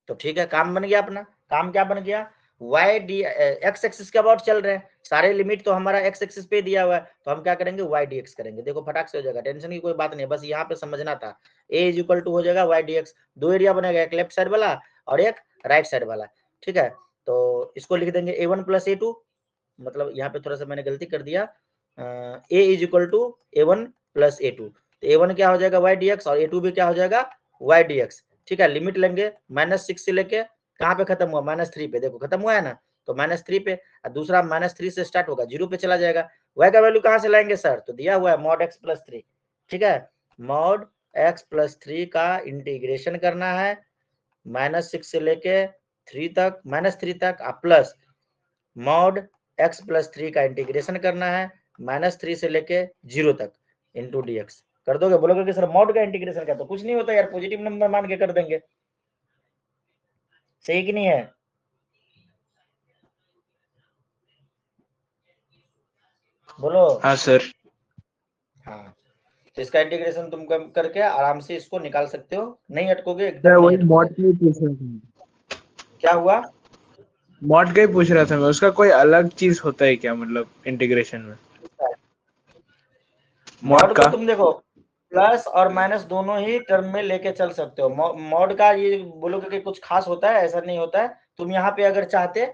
तो ठीक है, काम बन गया अपना। काम क्या बन गया? y डी x एक्सिस के अबाउट चल रहे हैं, सारे लिमिट तो हमारा x एक्सिस पे दिया हुआ है, तो हम क्या करेंगे? y dx करेंगे। देखो फटाक से हो जाएगा, टेंशन की कोई बात नहीं, बस यहाँ पे समझना था। a = हो जाएगा y dx, दो एरिया बनेगा, एक लेफ्ट साइड वाला और एक राइट साइड वाला, ठीक है? तो इसको लिख देंगे a1 + a2, मतलब यहाँ पे थोड़ा सा मैंने गलती कर दिया, a = a1 + a2, तो a1 क्या हो जाएगा? y dx, और a2 भी क्या हो जाएगा? y dx, ठीक है? लिमिट लेंगे -6 से लेके कहाँ पे खत्म हुआ? -3 पे, देखो खत्म हुआ है ना, तो -3 पे, और दूसरा -3 से स्टार्ट होगा, 0 पे चला जाएगा। y का वैल्यू कहाँ से लाएंगे सर? तो दिया हुआ है mod x + 3, ठीक है? mod x + 3 का इंटीग्रेशन करना है -6 से लेके 3 तक, -3 तक, प्लस mod x + 3 का इंटीग्रेशन करना है -3 से लेके 0 तक इंटू dx। कर दोगे? बोलोगे कि सर mod का इंटीग्रेशन क्या? तो कुछ नहीं होता यार, पॉजिटिव नंबर मान के कर देंगे, सही कि नहीं है? बोलो। हाँ सर। हाँ, तो इसका इंटीग्रेशन तुम करके आराम से इसको निकाल सकते हो, नहीं अटकोगे, सर एकदम नहीं वही मॉड अटकोगे। का ही पूछ रहा था। क्या हुआ? मॉड का ही पूछ रहा था मैं, उसका कोई अलग चीज होता है क्या, मतलब इंटीग्रेशन में? मॉड मॉड को का? तुम देखो प्लस और माइनस दोनों ही टर्म में लेके चल सकते हो। मॉड का ये बोलोगे कि कुछ खास होता है, ऐसा नहीं होता है। तुम यहाँ पे अगर चाहते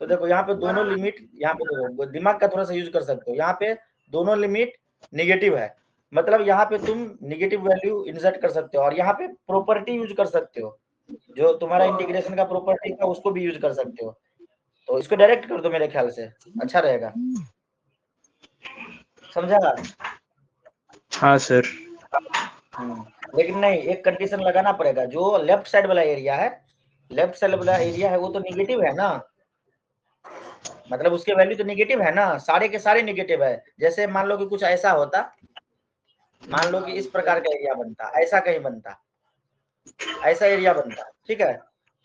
तो देखो, यहाँ पे दोनों लिमिट, यहाँ पे देखो दिमाग का थोड़ा सा यूज कर सकते हो, यहाँ पे दोनों लिमिट निगेटिव है, मतलब यहाँ पे तुम निगेटिव वैल्यू इंसर्ट कर सकते हो, और यहाँ पे प्रॉपर्टी यूज कर सकते हो, जो तुम्हारा इंटीग्रेशन का प्रॉपर्टी था उसको भी यूज कर सकते हो। तो इसको डायरेक्ट कर दो, मेरे ख्याल से अच्छा रहेगा, समझा? हाँ सर। लेकिन नहीं, एक कंडीशन लगाना पड़ेगा, जो लेफ्ट साइड वाला एरिया है, लेफ्ट साइड वाला एरिया है वो तो निगेटिव है ना, मतलब उसके वैल्यू तो निगेटिव है ना, सारे के सारे निगेटिव है। जैसे मान लो कि कुछ ऐसा होता, मान लो कि इस प्रकार का एरिया बनता, ऐसा कहीं बनता, ऐसा एरिया बनता, ठीक है?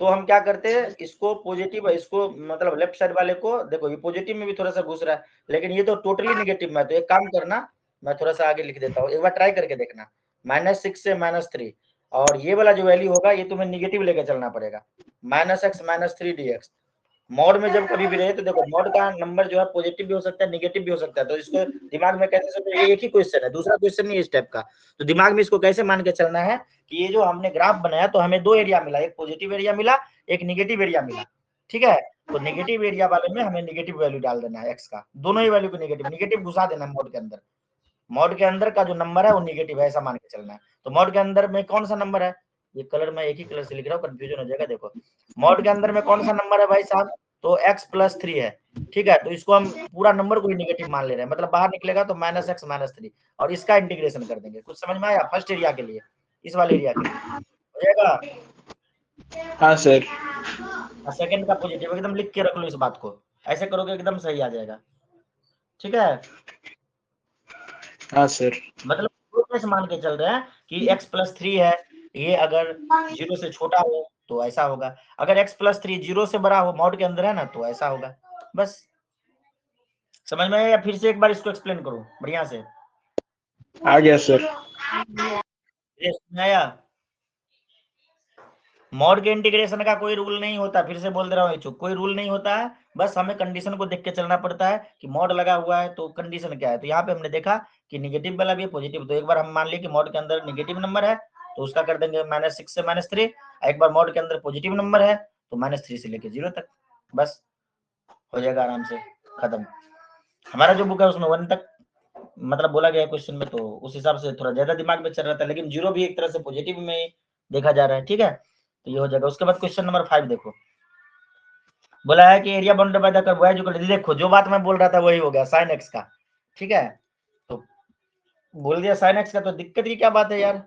तो हम क्या करते हैं, इसको पॉजिटिव, इसको मतलब लेफ्ट साइड वाले को देखो, ये पॉजिटिव में भी थोड़ा सा घुस रहा है, लेकिन ये तो टोटली निगेटिव में है। तो एक काम करना, मैं थोड़ा सा आगे लिख देता हूँ, एक बार ट्राई करके देखना, -6 से -3, और ये वाला जो वैल्यू होगा ये तुम्हें निगेटिव लेके चलना पड़ेगा, -x - 3 dx। मॉड में जब कभी भी रहे तो देखो, मॉड का नंबर जो है पॉजिटिव भी हो सकता है, निगेटिव भी हो सकता है, तो इसको दिमाग में कैसे सोचो, ये एक ही क्वेश्चन है, दूसरा क्वेश्चन नहीं है इस टाइप का। तो दिमाग में इसको कैसे मान के चलना है कि ये जो हमने ग्राफ बनाया, तो हमें दो एरिया मिला, एक पॉजिटिव एरिया मिला, एक निगेटिव एरिया मिला, ठीक है? तो निगेटिव एरिया वाले में हमें निगेटिव वैल्यू डाल देना है एक्स का, दोनों ही वैल्यू को निगेटिव घुसा देना है मॉड के अंदर। मॉड के अंदर का जो नंबर है वो निगेटिव है, ऐसा मान के चलना है। तो मॉड के अंदर में कौन सा नंबर है? ये कलर मैं एक ही कलर से लिख रहा हूँ, कंफ्यूजन हो जाएगा। देखो मॉड के अंदर में कौन सा नंबर है भाई साहब? तो x + 3 है, ठीक है? तो इसको हम पूरा नंबर को ही निगेटिव मान ले रहे हैं, मतलब बाहर निकलेगा तो -x - 3, और इसका इंटीग्रेशन कर देंगे। कुछ समझ में आया? फर्स्ट एरिया के लिए, इस वाले एरिया के लिए हो जाएगा। हाँ सर। सेकंड का पॉजिटिव एकदम लिख के रख लो, इस बात को ऐसे करोगे एकदम सही आ जाएगा, ठीक है? हाँ सर। मतलब कैसे मान के चल रहे हैं कि x + 3 है, ये अगर 0 से छोटा हो तो ऐसा होगा, अगर x + 3 0 से बड़ा हो, मॉड के अंदर है ना, तो ऐसा होगा। बस समझ में आया? या फिर से एक बार इसको एक्सप्लेन करूं बढ़िया से? आ गया सर। ये समझ आया? मॉड के इंटीग्रेशन का कोई रूल नहीं होता, फिर से बोल दे रहा हूँ, कोई रूल नहीं होता है, बस हमें कंडीशन को देख के चलना पड़ता है कि मॉड लगा हुआ है तो कंडीशन क्या है। तो यहाँ पे हमने देखा कि निगेटिव वाला भी है, पॉजिटिव, तो एक बार हम मान लिए कि मॉड के अंदर निगेटिव नंबर है, तो उसका कर देंगे -6 से -3, एक बार मॉड के अंदर पॉजिटिव नंबर है तो -3 से लेके 0 तक, बस हो जाएगा आराम से खत्म। हमारा जो बुक है उसमें 1 तक मतलब बोला गया क्वेश्चन में, तो उस हिसाब से थोड़ा ज्यादा दिमाग में चल रहा था, लेकिन जीरो भी एक तरह से पॉजिटिव में देखा जा रहा है। ठीक है, तो ये हो जाएगा। उसके बाद क्वेश्चन नंबर 5 देखो, बोला है कि area bounded by the curve y equal to, देखो जो बात मैं बोल रहा था वही हो गया, sin x का। ठीक है, तो बोल दिया sin x का, तो दिक्कत की क्या बात है यार,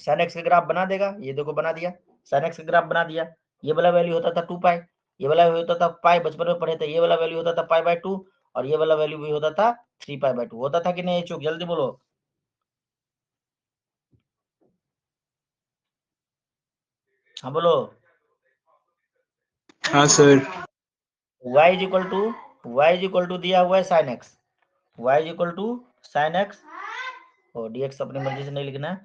sin x का ग्राफ बना देगा। ये देखो बना दिया, sin x का ग्राफ बना दिया। ये वाला वैल्यू होता था 2 पाई, ये वाला होता था पाई, बचपन में पढ़े थे। ये वाला वैल्यू होता था पाई बाय 2, और ये वाला वैल्यू भी होता था 3 पाई बाय 2। होता था कि नहीं चुक, जल्दी बोलो। हाँ बोलो। हाँ sir. y is equal to दिया हुआ है sin x, y is equal to sin x, और dx अपनी मर्जी से नहीं लिखना है।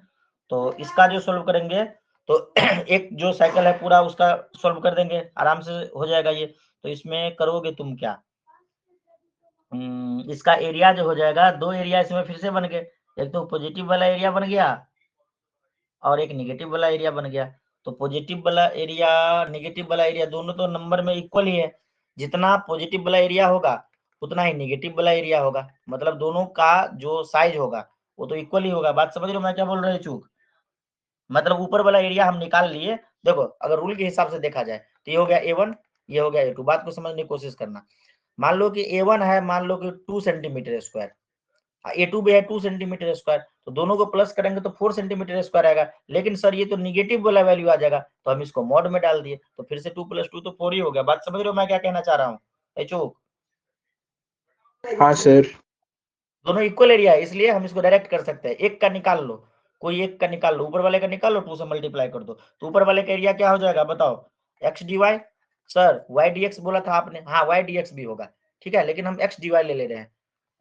तो इसका जो सोल्व करेंगे, तो एक जो साइकिल है पूरा उसका सोल्व कर देंगे, आराम से हो जाएगा ये। तो इसमें करोगे तुम क्या, इसका एरिया जो हो जाएगा, दो एरिया इसमें फिर से बन गए। एक तो पॉजिटिव वाला एरिया बन गया और एक निगेटिव वाला एरिया बन गया। तो पॉजिटिव वाला एरिया, निगेटिव वाला एरिया दोनों तो नंबर में इक्वल ही है। जितना पॉजिटिव वाला एरिया होगा उतना ही निगेटिव वाला एरिया होगा, मतलब दोनों का जो साइज होगा वो तो इक्वल ही होगा। बात समझ रहे हो मैं क्या बोल रहा हूँ चूक? मतलब ऊपर वाला एरिया हम निकाल लिए। देखो अगर रूल के हिसाब से देखा जाए तो ये हो गया A1, ये हो गया A2। बात को समझने की कोशिश करना। मान लो कि A1 है, मान लो कि 2 सेंटीमीटर स्क्वायर, A2 भी है 2 सेंटीमीटर स्क्वायर, तो दोनों को प्लस करेंगे तो 4 सेंटीमीटर स्क्वायर आएगा। लेकिन सर ये तो निगेटिव वाला वैल्यू आ जाएगा, तो हम इसको मॉड में डाल दिए, तो फिर से 2 + 2 तो 4 ही हो गया। बात समझ रहे हो मैं क्या कहना चाह रहा हूँ चूक? हाँ सर। दोनों इक्वल एरिया है, इसलिए हम इसको डायरेक्ट कर सकते हैं। एक का निकाल लो, कोई एक का निकाल लो, ऊपर वाले का निकाल लो, 2 से मल्टीप्लाई कर दो, तो ऊपर वाले का एरिया क्या हो जाएगा बताओ, x dy। Sir y dx बोला था आपने, हाँ y dx भी होगा, ठीक है, लेकिन हम x dy ले रहे हैं।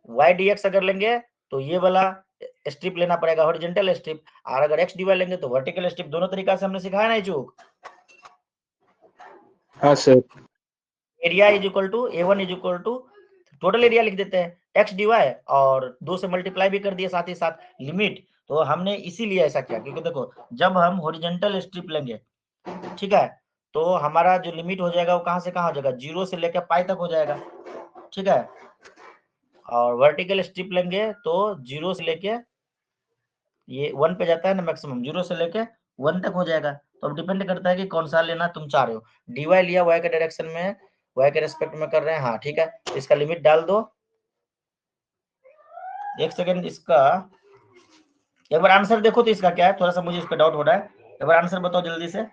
y dx अगर लेंगे तो ये वाला स्ट्रिप लेना पड़ेगा, हॉरिजॉन्टल स्ट्रिप, और अगर x dy लेंगे तो वर्टिकल स्ट्रिप। दोनों तरीका से हमने सिखाया ना चूक। हाँ sir. Area is equal to A1 is equal to, total area लिख देते हैं x dy, और 2 से मल्टीप्लाई भी कर दिए साथ ही साथ लिमिट। तो हमने इसीलिए ऐसा किया, क्योंकि देखो जब हम हॉरिजॉन्टल स्ट्रिप लेंगे, ठीक है, तो हमारा जो लिमिट हो जाएगा वो कहां से कहां हो जाएगा, 0 से लेकर पाई तक हो जाएगा, ठीक है। और वर्टिकल स्ट्रिप लेंगे तो 0 से लेके ये 1 पे जाता है ना मैक्सिमम, 0 से लेके 1 तक हो जाएगा। तो अब डिपेंड करता है कि कौन सा लेना तुम चाह रहे हो। dy लिया y के डायरेक्शन में, y के रेस्पेक्ट में कर रहे हैं, हाँ ठीक है। इसका लिमिट डाल दो। एक सेकेंड, इसका एक बार आंसर देखो तो इसका क्या है, थोड़ा सा मुझे इस पर डाउट हो रहा है। एक बार आंसर बताओ जल्दी से।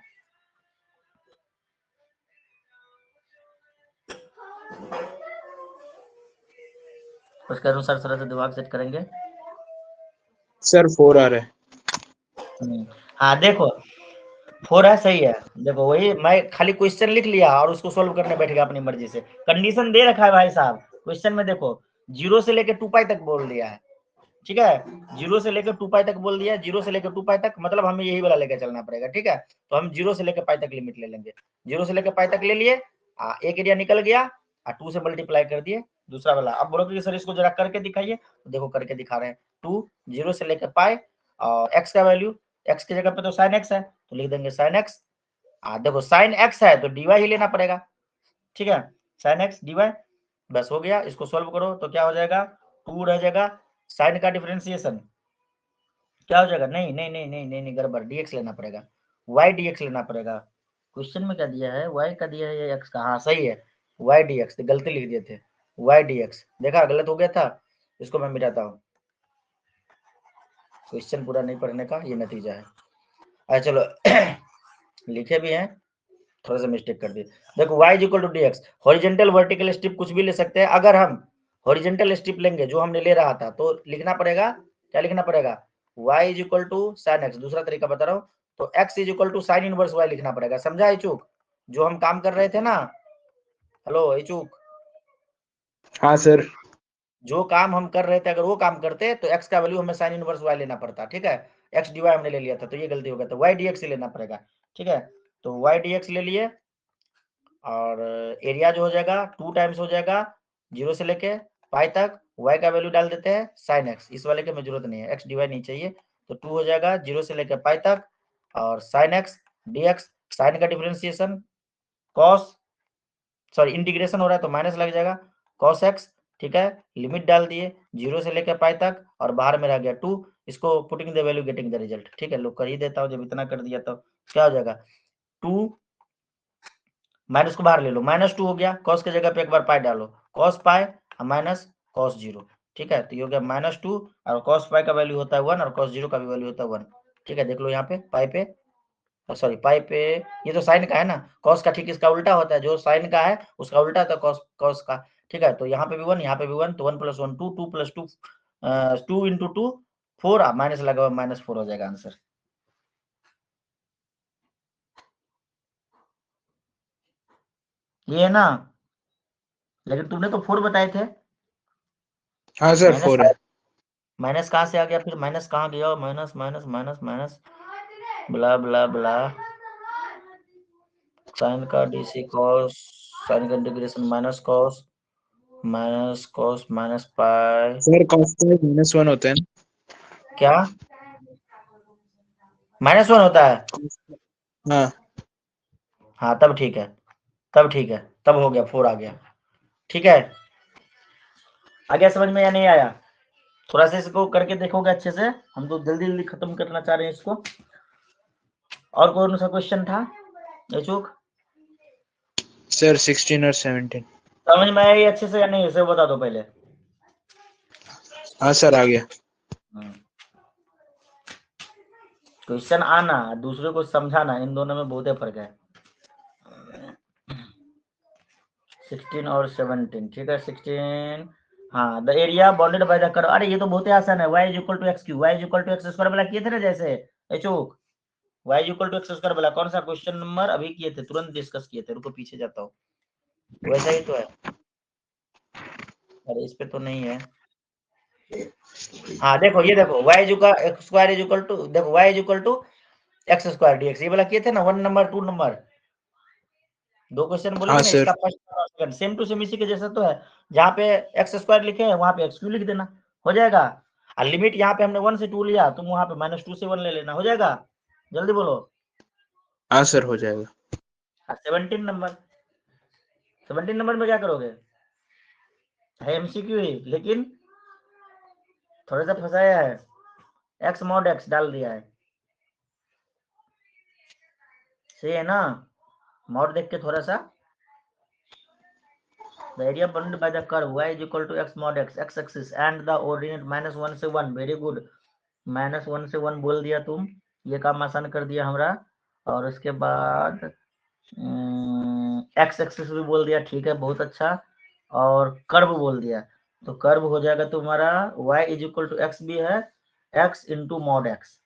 उसके अनुसार थोड़ा सा दिमाग सेट करेंगे। सर 4 आ रहा है। हाँ देखो 4 है, सही है। देखो वही मैं खाली क्वेश्चन लिख लिया और उसको सोल्व करने बैठ गया अपनी मर्जी से। कंडीशन दे रखा है भाई साहब क्वेश्चन में, देखो 0 से लेकर 2 पाई तक बोल दिया है, ठीक है। 0 से लेकर 2 पाई तक बोल दिया है, 0 से लेकर 2 पाई तक, मतलब हमें यही वाला लेकर चलना पड़ेगा, ठीक है। तो हम 0 से लेकर पाई तक लिमिट ले लेंगे। 0 से लेकर पाई तक ले लिए, एक एरिया निकल गया, 2 से मल्टीप्लाई कर दिए दूसरा वाला। अब बोलोगे कि सर इसको जरा करके दिखाइए, तो देखो करके दिखा रहे हैं। 2 0 से लेकर पाई, और x का वैल्यू, x की जगह पे तो sin x है तो लिख देंगे sin x। देखो sin x है तो dy ही लेना पड़ेगा, ठीक है, sin x dy। बस हो गया, इसको सोल्व करो तो क्या हो जाएगा, 2 रह जाएगा। साइन का डिफरेंशिएशन क्या हो जाएगा, नहीं नहीं नहीं नहीं नहीं, नहीं गड़बड़, dx लेना पड़ेगा, y dx लेना पड़ेगा। क्वेश्चन में क्या दिया है, y का दिया है या x का, हाँ सही है y dx, गलती लिख दिए थे y dx, देखा गलत हो गया था। इसको मैं मिटाता हूँ, क्वेश्चन पूरा नहीं पढ़ने का ये नतीजा है। अच्छा चलो लिखे भी हैं, थोड़ा सा मिस्टेक कर दिए। देखो y is equal to dx, horizontal vertical strip कुछ भी ले सकते हैं। अगर हम हॉरिजॉन्टल स्ट्रिप लेंगे जो हमने ले रहा था, तो लिखना पड़ेगा, क्या लिखना पड़ेगा, y is equal to sin x। दूसरा तरीका बता रहा हूँ, तो x is equal to sine inverse y लिखना पड़ेगा। समझा इचूक, जो हम काम कर रहे थे ना, हेलो इचूक, हाँ सर। जो काम हम कर रहे थे अगर वो काम करते तो x का वैल्यू हमें साइन इनवर्स y लेना पड़ता, ठीक है। x dy हमने ले लिया था तो ये गलती हो गया, तो y dx ही लेना पड़ेगा, ठीक है। तो y dx ले लिए, और एरिया जो हो जाएगा 2 टाइम्स हो जाएगा 0 से लेके पाई तक, y का वैल्यू डाल देते हैं sin x, इस वाले की हमें जरूरत नहीं है, x dy नहीं चाहिए। तो 2 हो जाएगा 0 से लेके पाई तक, और sin x dx, sin का डिफरेंशिएशन cos, सॉरी इंटीग्रेशन हो रहा है तो माइनस लग जाएगा cos x ठीक है, लिमिट डाल दिए 0 से लेकर पाई तक और बाहर में रह गया 2, इसको putting the value getting the result. ठीक है, लोग कर ही देता हूँ, जब इतना कर दिया तो क्या हो जाएगा 2 माइनस को बाहर ले लो, -2 हो गया, कॉस की जगह पे एक बार पाई डालो, कॉस पाई माइनस कॉस 0। ठीक है, तो ये हो गया -2 और कॉस पाई का वैल्यू होता है 1 और कॉस 0 का भी वैल्यू होता है 1। ठीक है, देख लो यहाँ पे पाई पे, सॉरी पाई पे, ये तो साइन का है ना, कॉस का ठीक इसका उल्टा होता है, जो साइन का है उसका उल्टा होता है कॉस कॉस का। ठीक है, तो यहाँ पे भी 1 यहाँ पे भी 1, तो 1 + 1 2, 2 + 2 2 × 2 4, माइनस लगा हुआ -4 हो जाएगा आंसर। ये है ना, लेकिन तुमने तो 4 बताए थे। हाँ सर माइनस 4 है। माइनस कहाँ से आ गया, फिर माइनस कहाँ गया, माइनस माइनस माइनस माइनस ब्ला ब्ला ब्ला, साइन का डीसी कॉस, साइन का integration minus cos minus pi, sir cos का -1 होता है ना? क्या -1 होता है? हाँ हाँ तब ठीक है, तब ठीक है, तब हो गया 4 आ गया। ठीक है, आ गया समझ में या नहीं आया? थोड़ा सा इसको करके देखोगे अच्छे से, हम तो जल्दी जल्दी खत्म करना चाह रहे हैं इसको। और कौन सा क्वेश्चन था अचूक? सर 16 और 17। समझ में आया ये अच्छे से या नहीं, इसे बता दो पहले। हाँ सर आ गया। क्वेश्चन आना दूसरे को समझाना, इन दोनों में बहुत फर्क है। 16 और 17, ठीक है 16। हाँ, the area bounded by the curve, अरे ये तो बहुत ही आसान है, y = x3, y = x² वाला किए थे ना, जैसे अचूक y = x² वाला कौन सा क्वेश्चन नंबर अभी किए थे, तुरंत डिस्कस किए थे, रुको पीछे जाता हूँ, वैसा ही तो है। अरे इस पे तो नहीं है। हाँ देखो, ये देखो y = देखो y = x² dx, ये वाला किए थे ना, 1 नंबर 2 नंबर, 2 क्वेश्चन बोले हाँ थे ना, सर। इसका फर्स्ट और सेकंड सेम टू सेम इसी के जैसा तो है। जहाँ पे x² लिखे हैं वहां पे x3 लिख देना, हो जाएगा। और लिमिट यहाँ पे हमने 1 से 2 लिया, तुम वहां पे -2 से 1 ले लेना, हो जाएगा। जल्दी बोलो। हाँ सर हो जाएगा। 17 नंबर, 17 नंबर में क्या करोगे, है एमसीक्यू ही, लेकिन थोड़ा सा फंसाया है, x mod x डाल दिया है, सही है ना? मॉड देख के थोड़ा सा, the area bounded by the curve y = x mod x axis and the ordinate -1 से 1, वेरी गुड, -1 से 1 बोल दिया तुम, ये काम आसान कर दिया हमरा। और उसके बाद x एक्सिस भी बोल दिया, ठीक है बहुत अच्छा। और कर्व बोल दिया, तो कर्व हो जाएगा तुम्हारा y = x भी है, x × mod x,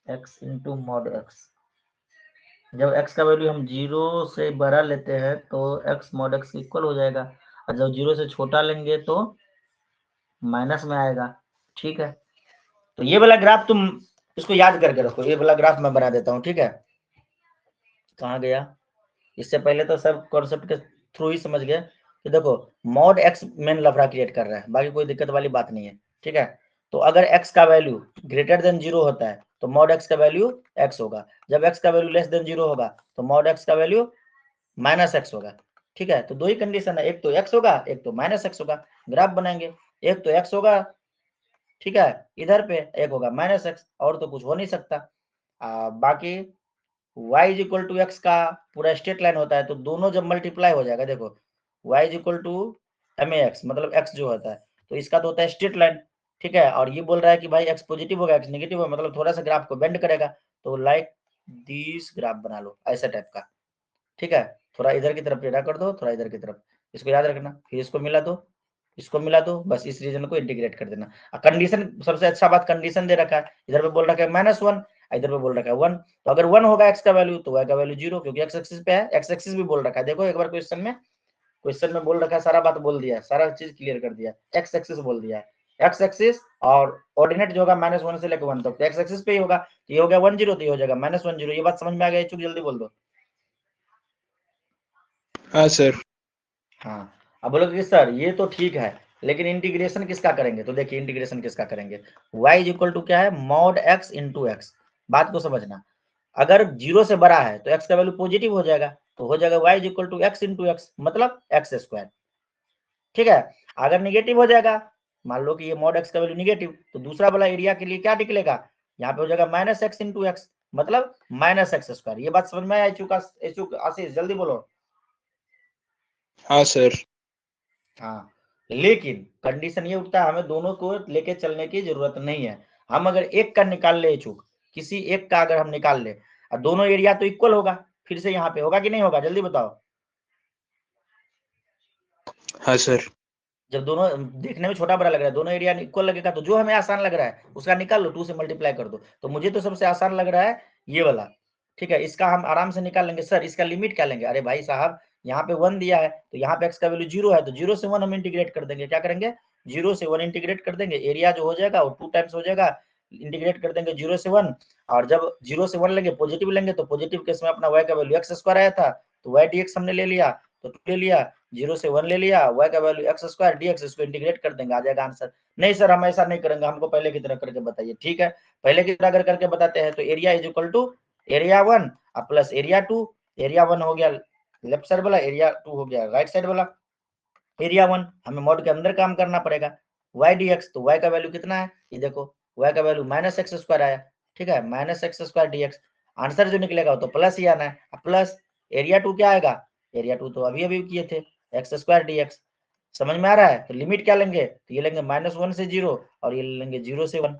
x × mod x। जब x का वैल्यू हम 0 से बड़ा लेते हैं तो x mod x इक्वल हो जाएगा, और जब 0 से छोटा लेंगे तो माइनस में आएगा। ठीक है, तो ये वाला ग्राफ तुम इसको याद करके रखो, ये वाला ग्राफ मैं बना देता हूँ। ठीक है, कहाँ गया, इससे पहले तो सब कॉन्सेप्ट के थ्रू ही समझ गए कि देखो mod x मेन लफड़ा क्रिएट कर रहा है, बाकी कोई दिक्कत वाली बात नहीं है। ठीक है, तो अगर x का वैल्यू ग्रेटर देन 0 होता है तो mod x का वैल्यू x होगा, जब x का वैल्यू लेस देन 0 होगा तो mod x का वैल्यू -x होगा। ठीक है, तो दो ही कंडीशन है, एक तो x होगा एक तो -x होगा। ग्राफ बनाएंगे, एक तो x होगा, ठीक है, इधर पे एक होगा -x, और तो कुछ हो नहीं सकता। बाकी y = x का पूरा स्ट्रेट लाइन होता है, तो दोनों जब मल्टीप्लाई हो जाएगा, देखो y = max मतलब x जो होता है, तो इसका तो होता है स्ट्रेट लाइन। ठीक है, और ये बोल रहा है कि भाई x पॉजिटिव होगा x नेगेटिव होगा, मतलब थोड़ा सा ग्राफ को बेंड करेगा, तो लाइक दिस ग्राफ बना लो ऐसा टाइप का। ठीक है, थोड़ा इधर की तरफ टेढ़ा कर दो, थोड़ा इधर की तरफ, इसको याद रखना, फिर इसको मिला दो, इसको मिला दो, बस इस रीजन को इंटीग्रेट कर देना। कंडीशन सबसे अच्छा बात, कंडीशन दे रखा है, इधर पे बोल रखा है -1, इधर पे बोल रखा है 1, तो अगर 1 होगा x का वैल्यू तो y का वैल्यू 0, क्योंकि x एक्सिस पे है, x एक्सिस भी बोल रखा है, देखो एक बार क्वेश्चन में बोल रखा है, सारा बात बोल दिया, सारा चीज क्लियर कर दिया, x एक्सिस बोल दिया है, x एक्सिस और ऑर्डिनेट जो होगा -1 से लेकर 1 तक, तो x एक्सिस पे ही होगा, तो ये हो गया 1 0, तो ये हो जाएगा -1 0। ये बात समझ में आ गई? चुप जल्दी बोल दो। हाँ सर। हाँ, अब बोलोगे कि सर ये तो ठीक है, लेकिन इंटीग्रेशन किसका करेंगे, तो देखिए इंटीग्रेशन किसका करेंगे, y = क्या है, mod x × x। बात को समझना, अगर 0 से बड़ा है तो x का वैल्यू पॉजिटिव हो जाएगा, तो हो जाएगा y = x × x मतलब x²। ठीक है, अगर निगेटिव हो जाएगा, मान लो कि ये मॉड x का वैल्यू निगेटिव, तो दूसरा वाला एरिया के लिए क्या निकलेगा, यहाँ पे हो जाएगा माइनस एक्स इंटू एक्स, मतलब माइनस एक्स स्क्वायर। ये बात समझ में आया इच्छुक आशीष, जल्दी बोलो। हाँ सर। हाँ, लेकिन कंडीशन ये उठता है, हमें दोनों को लेके चलने की जरूरत नहीं है। हम अगर एक का निकाल ले इच्छुक, किसी एक का अगर हम निकाल ले और दोनों एरिया तो इक्वल होगा, फिर से यहाँ पे होगा कि नहीं होगा, जल्दी बताओ। हाँ सर। जब दोनों देखने में छोटा बड़ा लग रहा है, दोनों एरिया इक्वल लगेगा, तो जो हमें आसान लग रहा है उसका निकाल लो, 2 से मल्टीप्लाई कर दो। तो मुझे तो सबसे आसान लग रहा है ये वाला, ठीक है, इसका हम आराम से निकाल लेंगे। सर इसका लिमिट क्या लेंगे, अरे भाई साहब यहाँ पे 1 दिया है, तो यहाँ पे x का वैल्यू 0 है, तो 0 से 1 हम इंटीग्रेट कर देंगे। क्या करेंगे, 0 से 1 इंटीग्रेट कर देंगे, एरिया जो हो जाएगा वो 2 टाइम्स हो जाएगा, इंटीग्रेट कर देंगे 0 से 1। और जब 0 से 1 लेंगे पॉजिटिव लेंगे, तो पॉजिटिव केस में अपना y का वैल्यू x स्क्वायर आया था, तो y dx हमने ले लिया, तो 2 ले लिया, 0 से 1 ले लिया, y का वैल्यू x स्क्वायर dx, इसको इंटीग्रेट कर देंगे, आ जाएगा आंसर। नहीं सर हम ऐसा नहीं करेंगे, हमको पहले की तरह करके बताइए। ठीक है, पहले की तरह अगर करके बताते हैं, तो area is equal to area 1 plus area 2। Area 1 हो गया लेफ्ट साइड वाला, एरिया 2 हो गया राइट साइड वाला। एरिया 1 हमें मॉड के अंदर काम करना पड़ेगा, y dx, तो y का वैल्यू कितना है, ये देखो y का वैल्यू माइनस एक्स स्क्वायर आया, ठीक है, minus x square dx। Answer जो निकलेगा वो तो प्लस ही आना है, प्लस एरिया 2 क्या आएगा, एरिया 2 तो अभी अभी किए थे, एक्स स्क्वायर dx। समझ में आ रहा है, तो लिमिट क्या लेंगे, तो ये लेंगे -1 से 0 और ये लेंगे 0 से 1।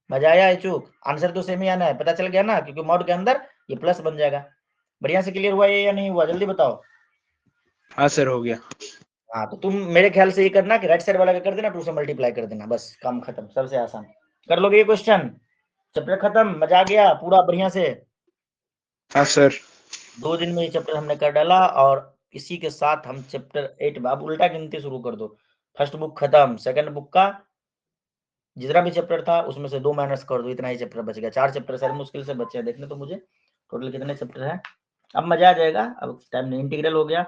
मजा आया है चूक, आंसर तो सेम ही आना है, पता चल गया ना, क्योंकि मॉड के अंदर ये प्लस बन जाएगा। बढ़िया से क्लियर हुआ ये या नहीं हुआ, जल्दी बताओ। हाँ सर हो गया। हाँ, तो तुम मेरे ख्याल से ये करना कि राइट साइड वाला क्या कर देना, 2 से मल्टीप्लाई कर देना, बस काम खत्म, सबसे आसान। कर लोगे ये क्वेश्चन, चैप्टर खत्म, मजा आ गया पूरा बढ़िया से। हाँ सर। 2 दिन में ये चैप्टर हमने कर डाला, और इसी के साथ हम चैप्टर 8 अब उल्टा गिनती शुरू कर दो। फर्स्ट बुक खत्म, सेकंड बुक का जितना भी चैप्टर था उसमें से 2 माइनस कर दो, इतना ही चैप्टर बच गया। 4 चैप्टर सर मुश्किल से बचे हैं, देखने तो मुझे टोटल कितने चैप्टर है। अब मजा आ जाएगा, अब टाइम नहीं, इंटीग्रल हो गया,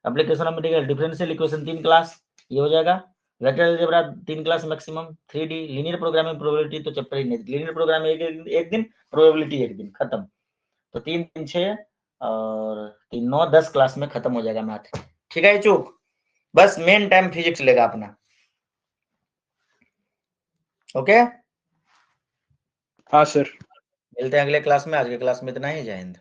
application of integral, differential equation 3 class ये हो जाएगा, vector algebra 3 class maximum, 3D linear programming, probability तो चैप्टर ही नहीं, लीनियर प्रोग्रामिंग एक दिन, प्रोबेबिलिटी एक दिन, खत्म। तो 3 3 6 और 3 9 10 क्लास में खत्म हो जाएगा मैथ। ठीक है चूक, बस मेन टाइम फिजिक्स लेगा अपना। ओके, हाँ सर। मिलते हैं अगले क्लास में, आज के क्लास में इतना ही, जय हिंद।